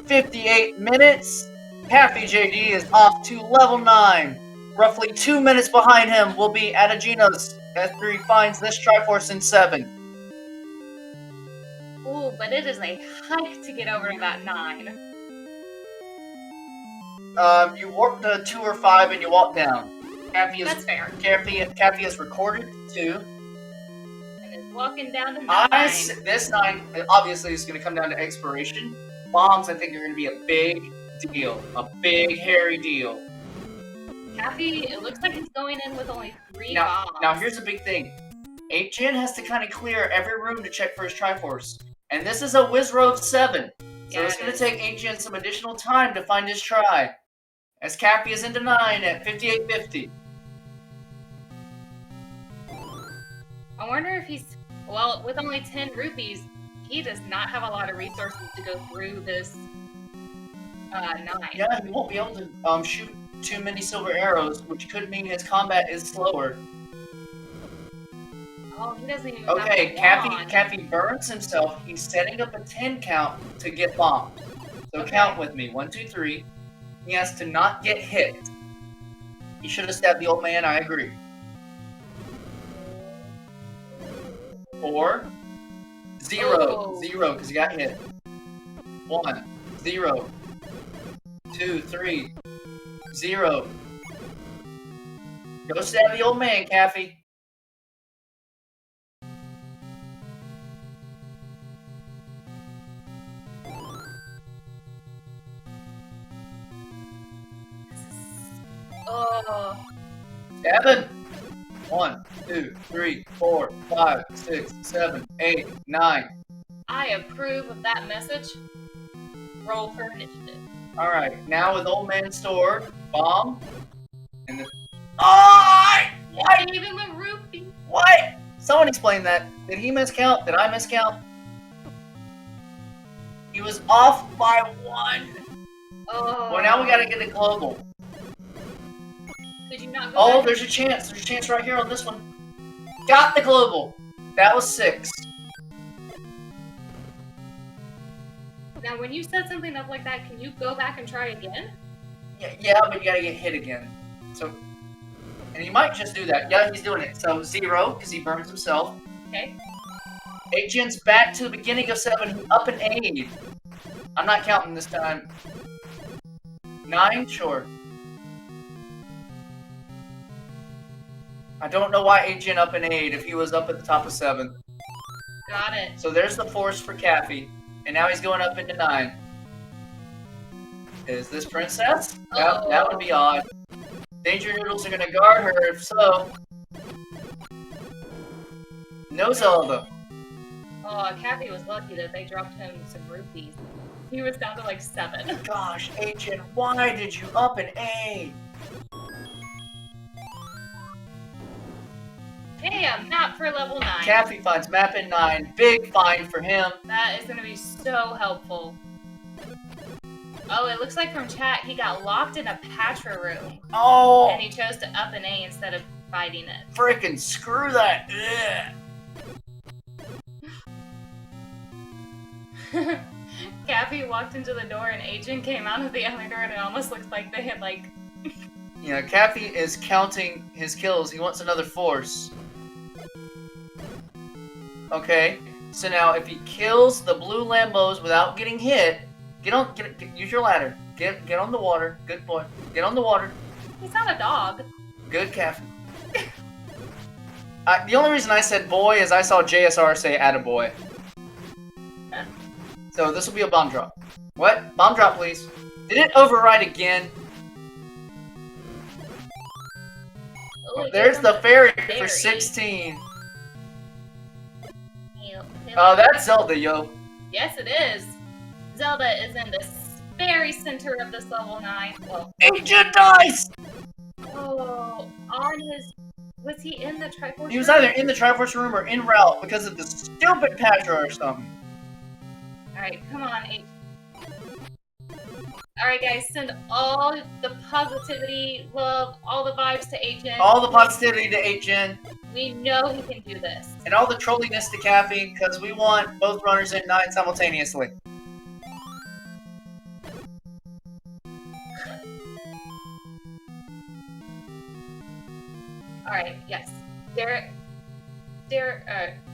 58 minutes. caffyjd is off to level 9. Roughly 2 minutes behind him will be Ategenos after he finds this Triforce in 7. Ooh, but it is a hike to get over to that 9. You warp to 2 or 5 and you walk down. That's fair. Caffy is recorded 2. And is walking down to 9. This 9 obviously is going to come down to exploration. Bombs, I think, are going to be a big deal. A big, hairy deal. Caffy, it looks like he's going in with only 3 bombs. Now, here's the big thing. 8Gen has to kind of clear every room to check for his Triforce. And this is a Wizro of 7. So Yeah, it's it going to is. take Ancient some additional time to find his try. As Cappy is into 9 at 58.50. I wonder if he's, well, with only 10 rupees, he does not have a lot of resources to go through this 9. Yeah, he won't be able to shoot too many silver arrows, which could mean his combat is slower. Oh, he doesn't even Okay, have a wand. Cappy burns himself. He's setting up a 10 count to get bombed. So Okay. count with me. 1, 2, 3. He has to not get hit. He should have stabbed the old man, I agree. 4, 0, Oh. 0, because he got hit. 1, 0, 2, 3, 0. Go stab the old man, Caffy. Oh. Stab him. 1, 2, 3, 4, 5, 6, 7, 8, 9. I approve of that message. Roll for initiative. Alright, now with old man store, bomb. And the. Oh! I gave him a rupee. What? Someone explain that. Did he miscount? Did I miscount? He was off by 1. Oh. Well, now we gotta get the global. Did you not go Oh, back? there's a chance. There's a chance right here on this one. Got the global. That was 6. Now, when you set something up like that, can you go back and try again? Yeah, but you gotta get hit again. So, and he might just do that. Yeah, he's doing it. So 0, because he burns himself. Okay. Agent's back to the beginning of 7. Up an 8. I'm not counting this time. 9, sure. I don't know why Agent up an 8 if he was up at the top of 7. Got it. So there's the force for Caffy. And now he's going up into 9. Is this Princess? That would be odd. Danger Noodles are gonna guard her if so. No Zelda. Oh, Cappy was lucky that they dropped him some rupees. He was down to like 7. Gosh, Agent, why did you up an 8? Hey, a map for level 9. Caffy finds map in 9. Big find for him. That is going to be so helpful. Oh, it looks like from chat he got locked in a Patra room. Oh! And he chose to up an A instead of fighting it. Frickin' screw that. Ugh. Cappy walked into the door and Agent came out of the other door and it almost looks like they had like... Yeah, Cappy is counting his kills. He wants another force. Okay, so now if he kills the blue Lambos without getting hit, use your ladder. Get on the water. Good boy. Get on the water. He's not a dog. Good, Caffy. The only reason I said boy is I saw JSR say attaboy. So this will be a bomb drop. What? Bomb drop, please. Did it override again? Oh, There's the fairy for 16. Oh, that's Zelda, yo. Yes, it is. Zelda is in the very center of this level 9. Well, Agent dice! oh, on his... Was he in the Triforce He was room? either in the Triforce room or en route because of the stupid Patra or something. Alright, come on, H. Alright, guys, send all the positivity, love, all the vibes to Agent. All the positivity to Agent. We know he can do this. And all the trolliness to Caffy, because we want both runners in 9 simultaneously. Alright, yes.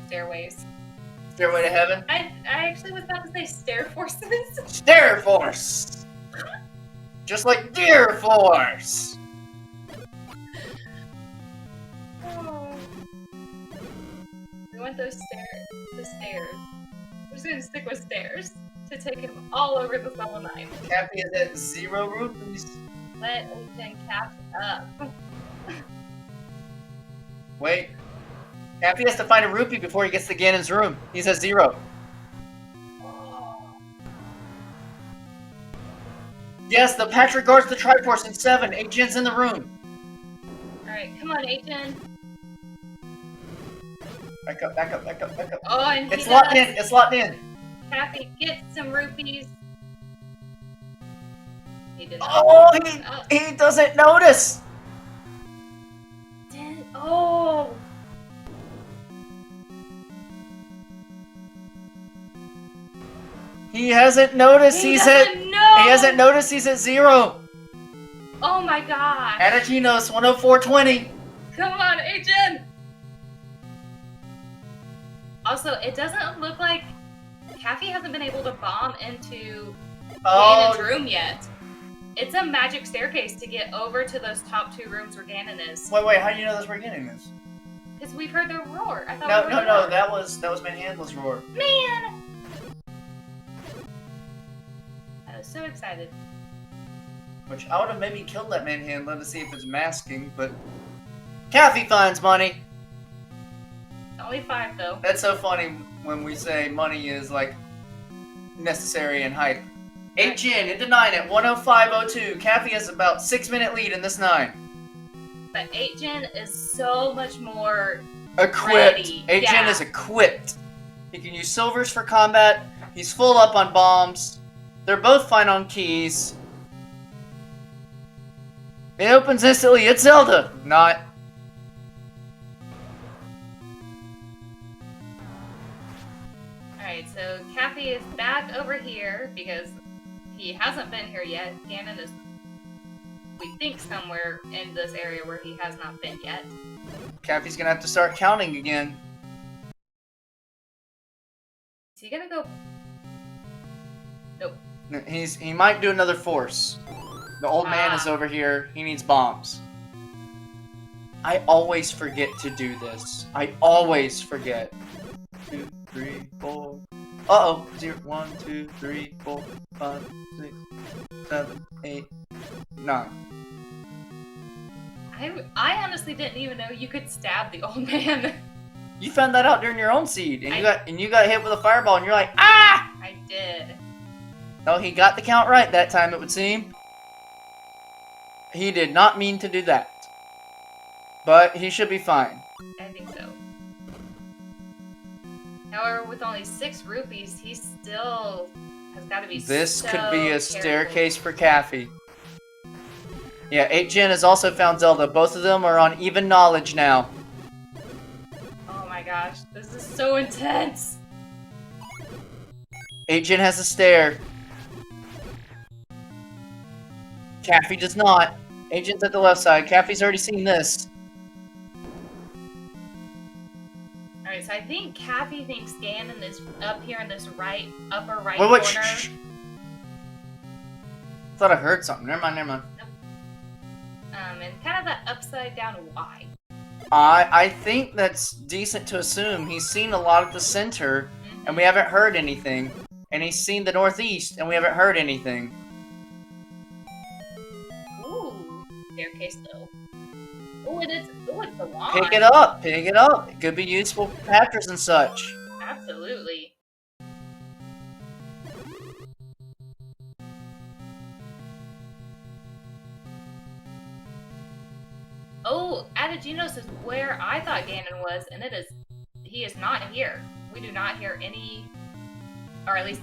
Stairways. Stairway to heaven. I actually was about to say stair forces. Stair Force! Just like Deer Force! Oh. We want those stairs. We're just gonna stick with stairs to take him all over the level 9. Cappy is at 0 rupees. Let Agent catch up. Wait. Cappy has to find a rupee before he gets to Ganon's room. He's at 0. Yes, the Patrick guards the Triforce in 7. 8gen's in the room. Alright, come on, Aten. Back up, back up, back up, back up. Oh, and it's locked in, it's locked in. Caffy, get some rupees. He did not. Oh, he doesn't notice. Oh. He hasn't noticed He hasn't noticed he's at 0. Oh my gosh. Ategenos 104.20. Come on, Agent. Also, it doesn't look like Caffy hasn't been able to bomb into Ganon's room yet. It's a magic staircase to get over to those top 2 rooms where Ganon is. Wait, how do you know that's where Ganon is? Because we've heard the roar. I thought no, that was Manhandla's roar. Man! I was so excited. Which I would have maybe killed that Manhandla to see if it's masking, but Caffy finds money. Only 5 though. That's so funny when we say money is like necessary and hype. 8gen into 9 at 105.02. Caffy has about 6-minute lead in this 9. But 8gen is so much more equipped. ready. 8gen is equipped. He can use silvers for combat. He's full up on bombs. They're both fine on keys. It opens instantly. It's Zelda. Not. Alright, so Caffy is back over here because he hasn't been here yet. Ganon is, we think, somewhere in this area where he has not been yet. Caffy's gonna have to start counting again. Is he gonna go? Nope. He might do another force. The old man is over here. He needs bombs. I always forget to do this. I always forget. 2, 3, 4. Uh-oh. 0, 1, 2, 3, 4, 5, 6, 7, 8, 9. I honestly didn't even know you could stab the old man. You found that out during your own seed, and you got hit with a fireball, and you're like, ah! I did. No, he got the count right that time, it would seem. He did not mean to do that. But he should be fine. I think so. However, with only 6 rupees, he still has got to be This so could be a careful. staircase for Caffy. Yeah, 8gen has also found Zelda. Both of them are on even knowledge now. Oh my gosh, this is so intense. 8gen has a stair. Caffy does not. 8gen's at the left side. Caffy's already seen this. Alright, so I think Caffy thinks Ganon is up here in this upper right Wait, corner. shh. Thought I heard something. Never mind. Nope. And kind of that upside down Y. I think that's decent to assume. He's seen a lot of the center, and we haven't heard anything. And he's seen the northeast, and we haven't heard anything. Ooh, staircase though. Ooh, it's a lot. Pick it up. It could be useful for patches and such. Absolutely. Oh, Ategenos is where I thought Ganon was, and he is not here. We do not hear any, or at least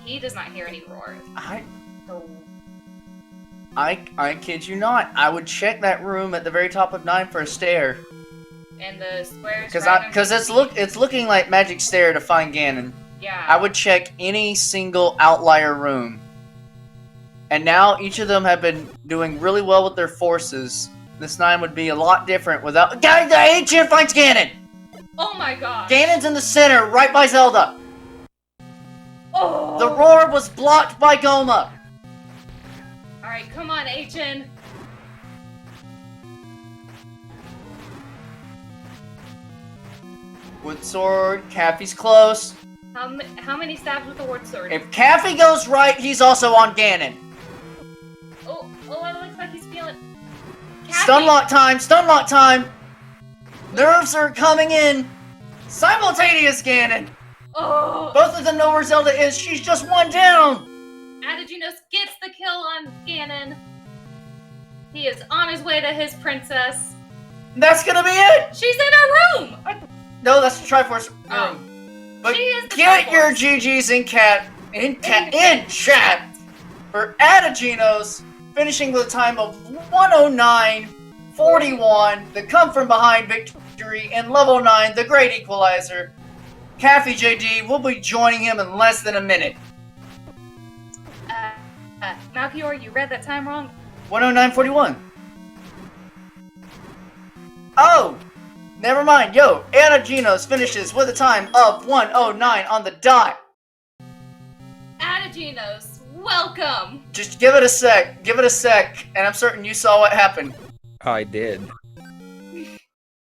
he does not hear any roars. I kid you not. I would check that room at the very top of 9 for a stair. And the squares. Because it's looking like magic stair to find Ganon. Yeah. I would check any single outlier room. And now each of them have been doing really well with their forces. This 9 would be a lot different without. Guys, the 8gen finds Ganon! Oh my god! Ganon's in the center, right by Zelda. Oh! The roar was blocked by Goma. Alright, come on, Achen. Wood sword, Caffy's close. How many stabs with the wood sword? If Caffy goes right, he's also on Ganon. Oh, it looks like he's feeling. Stunlock time! Nerves are coming in! Simultaneous Ganon! Oh! Both of them know where Zelda is, she's just 1 down! Ategenos gets the kill on Ganon. He is on his way to his princess. That's gonna be it! She's in her room! No, that's the Triforce room. Oh. But She is the get your Triforce. GGs in chat for Ategenos finishing with a time of 109.41. The come from behind victory in level 9, the great equalizer. caffyjd will be joining him in less than a minute. Malchior, you read that time wrong. 109.41. Oh! Never mind. Yo, Ategenos finishes with a time of 109 on the dot. Ategenos, welcome! Just give it a sec. Give it a sec. And I'm certain you saw what happened. I did.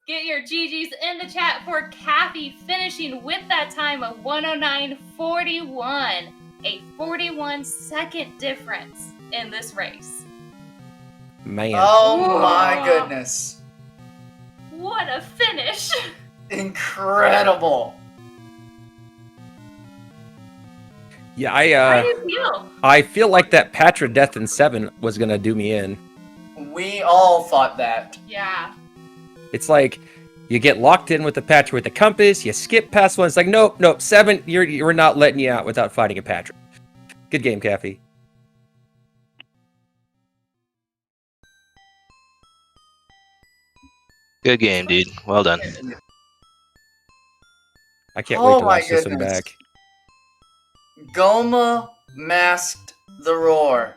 Get your GGs in the chat for Caffy finishing with that time of 109.41. A 41-second difference in this race. Man. Oh Whoa. my goodness. What a finish! Incredible. Yeah, How do you feel? I feel like that Patra death in 7 was gonna do me in. We all thought that. Yeah. It's like you get locked in with the Patra with the compass, you skip past one, it's like nope, 7, we're not letting you out without fighting a Patra. Good game, Caffy. Good game, dude. Well done. I can't wait to my watch this one goodness. back. Goma masked the roar.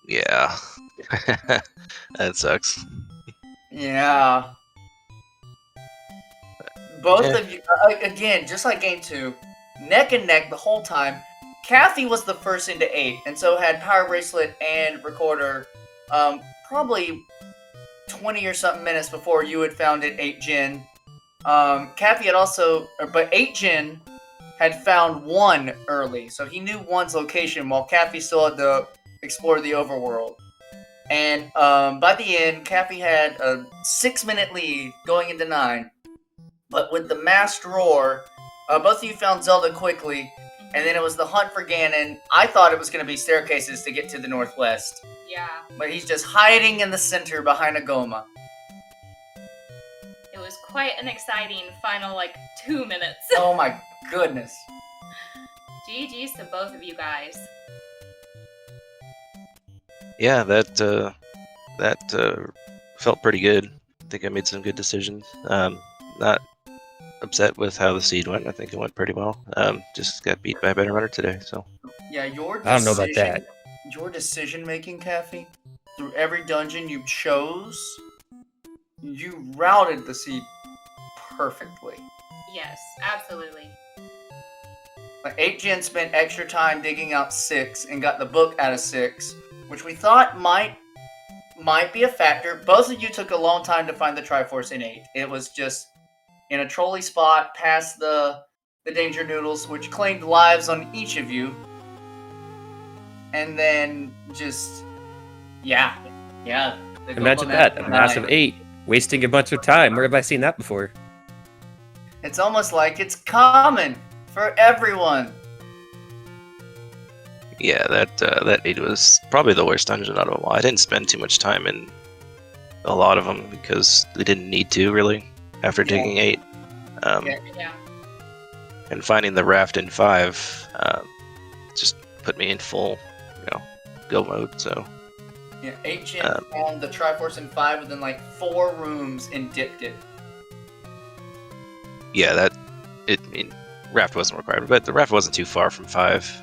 Yeah. That sucks. Yeah. Both Yeah. of you, again, just like game 2, neck and neck the whole time. Caffy was the first into 8, and so had Power Bracelet and Recorder probably 20 or something minutes before you had found it 8 Gen. Caffy had also, but 8 Gen had found 1 early, so he knew 1's location while Caffy still had to explore the overworld. And by the end, Caffy had a 6-minute lead going into 9. But with the masked roar, both of you found Zelda quickly, and then it was the hunt for Ganon. I thought it was going to be staircases to get to the northwest, Yeah. but he's just hiding in the center behind a Goma. It was quite an exciting final, 2 minutes. Oh my goodness. GGs to both of you guys. Yeah, that felt pretty good. I think I made some good decisions. Not upset with how the seed went. I think it went pretty well. Just got beat by a better runner today. So Yeah, your decision, I don't know about that. Your decision-making, Caffy, through every dungeon you chose, you routed the seed perfectly. Yes, absolutely. Like 8 Gen spent extra time digging out 6 and got the book out of 6, which we thought might be a factor. Both of you took a long time to find the Triforce in 8. It was just in a trolley spot past the Danger Noodles, which claimed lives on each of you. And then just, yeah. the Imagine Goma that, a Master massive 9. 8, wasting a bunch of time. Where have I seen that before? It's almost like it's common for everyone. yeah, that 8 was probably the worst dungeon out of them all. I didn't spend too much time in a lot of them because we didn't need to really after Yeah. digging 8. Yeah. And finding the raft in 5 just put me in full, go mode. So Yeah, 8 Gen found the Triforce in 5 within 4 rooms and dipped it. yeah, raft wasn't required, but the raft wasn't too far from 5.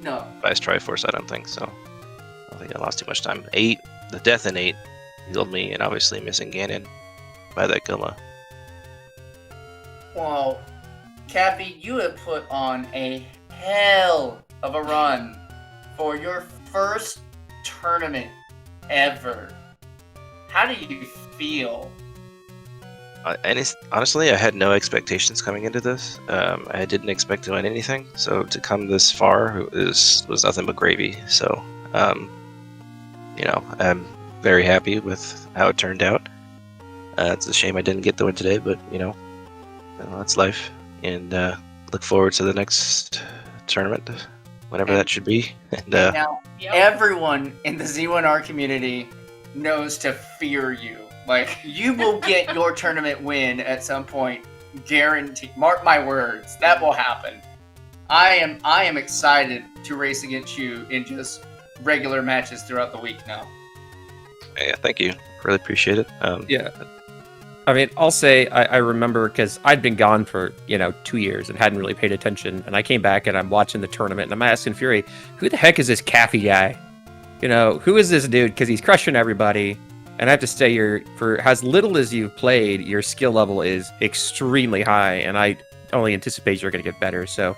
No. By his Triforce, I don't think so. I don't think I lost too much time. 8, the death in 8 healed me, and obviously missing Ganon by that Goma. Well, Cappy, you have put on a hell of a run for your first tournament ever. How do you feel? Honestly, I had no expectations coming into this. I didn't expect to win anything, so to come this far was nothing but gravy. So, I'm very happy with how it turned out. It's a shame I didn't get the win today, but that's life. And look forward to the next tournament, whenever that should be. And And now Yep. everyone in the Z1R community knows to fear you. Like, you will get your tournament win at some point, guaranteed. Mark my words, that will happen. I am excited to race against you in just regular matches throughout the week now. yeah, thank you. Really appreciate it. Yeah. I mean, I'll say I remember because I'd been gone for 2 years and hadn't really paid attention, and I came back and I'm watching the tournament and I'm asking Fury, who the heck is this Caffy guy? Who is this dude? Because he's crushing everybody. And I have to say, for as little as you've played, your skill level is extremely high, and I only anticipate you're going to get better. So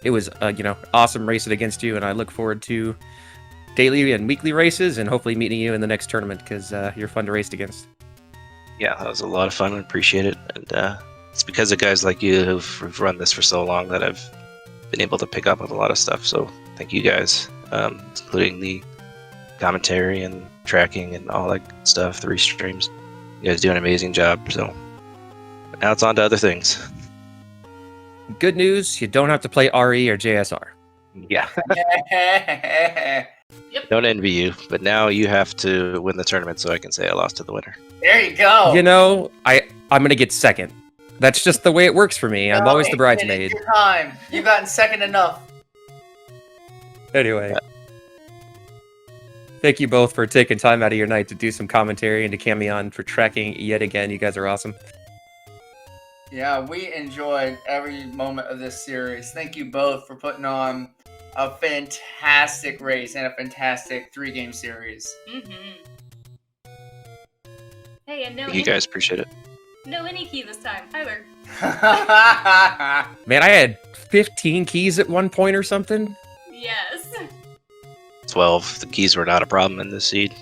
it was awesome racing against you, and I look forward to daily and weekly races and hopefully meeting you in the next tournament because you're fun to race against. Yeah, that was a lot of fun. I appreciate it. And it's because of guys like you who've run this for so long that I've been able to pick up on a lot of stuff. So thank you guys, including the commentary and tracking and all that stuff, the restreams. You guys do an amazing job. So now it's on to other things. Good news, you don't have to play RE or JSR. Yeah. Yep. Don't envy you, but now you have to win the tournament so I can say I lost to the winner. There you go. I'm going to get second. That's just the way it works for me. I'm always the bridesmaid. It's your time. You've gotten second enough. Anyway. Thank you both for taking time out of your night to do some commentary and to cameo on for tracking yet again. You guys are awesome. Yeah, we enjoyed every moment of this series. Thank you both for putting on a fantastic race and a fantastic 3-game series. Hey, and You guys appreciate it. no any key this time, Tyler. Man, I had 15 keys at one point or something. Yes. 12. The keys were not a problem in this seed.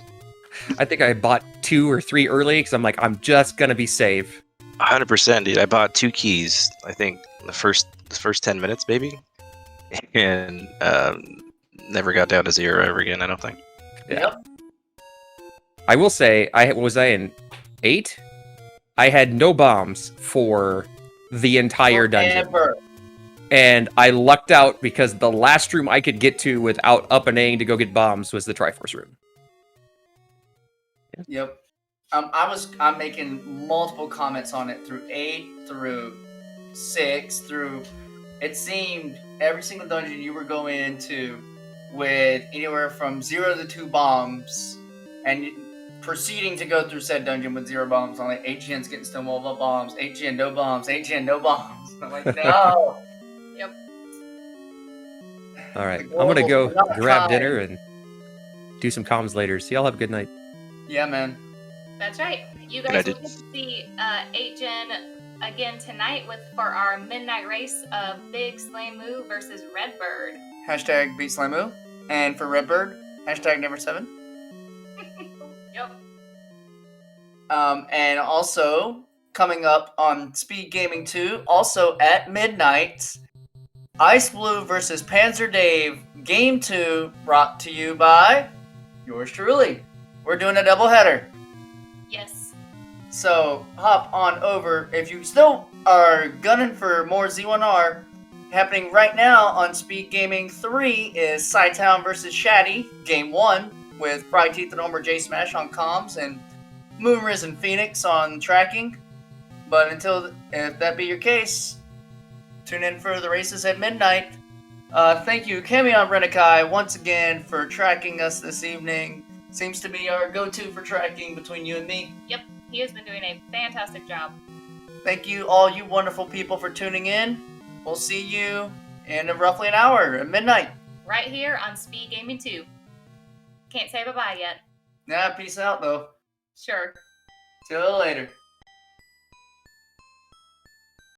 I think I bought 2 or 3 early because I'm like, I'm just going to be safe. 100%, dude. I bought 2 keys, I think, in the first 10 minutes, maybe. And never got down to 0 ever again, I don't think. Yep. I will say, was I in 8? I had no bombs for the entire dungeon. Forever. And I lucked out because the last room I could get to without up and A-ing to go get bombs was the Triforce room. Yep. I'm making multiple comments on it through 8, through 6, through... It seemed every single dungeon you were going into with anywhere from 0 to 2 bombs, and proceeding to go through said dungeon with 0 bombs. I'm like, 8gen's getting stonewalled up bombs, 8gen no bombs, 8gen no bombs. I'm like, no. Yep. All right, I'm going to go grab dinner and do some comms later. So y'all have a good night. Yeah, man. That's right. You guys will get to see 8gen again tonight for our midnight race of Big Slamu versus Redbird. Hashtag beat Slamu. And for Redbird, hashtag never 7. Yep. And also, coming up on Speed Gaming 2, also at midnight, Ice Blue versus Panzer Dave, Game 2, brought to you by yours truly. We're doing a doubleheader. Yes. So, hop on over. If you still are gunning for more Z1R, happening right now on Speed Gaming 3 is Psytown versus Shaddy, Game 1, with Fry Teeth and Homer J Smash on comms and Moonriz and Phoenix on tracking. But if that be your case, tune in for the races at midnight. Thank you, Camion Renikai, once again for tracking us this evening. Seems to be our go-to for tracking between you and me. Yep. He has been doing a fantastic job. Thank you, all you wonderful people, for tuning in. We'll see you in roughly an hour at midnight. Right here on Speed Gaming 2. Can't say bye-bye yet. Nah, peace out, though. Sure. See you later.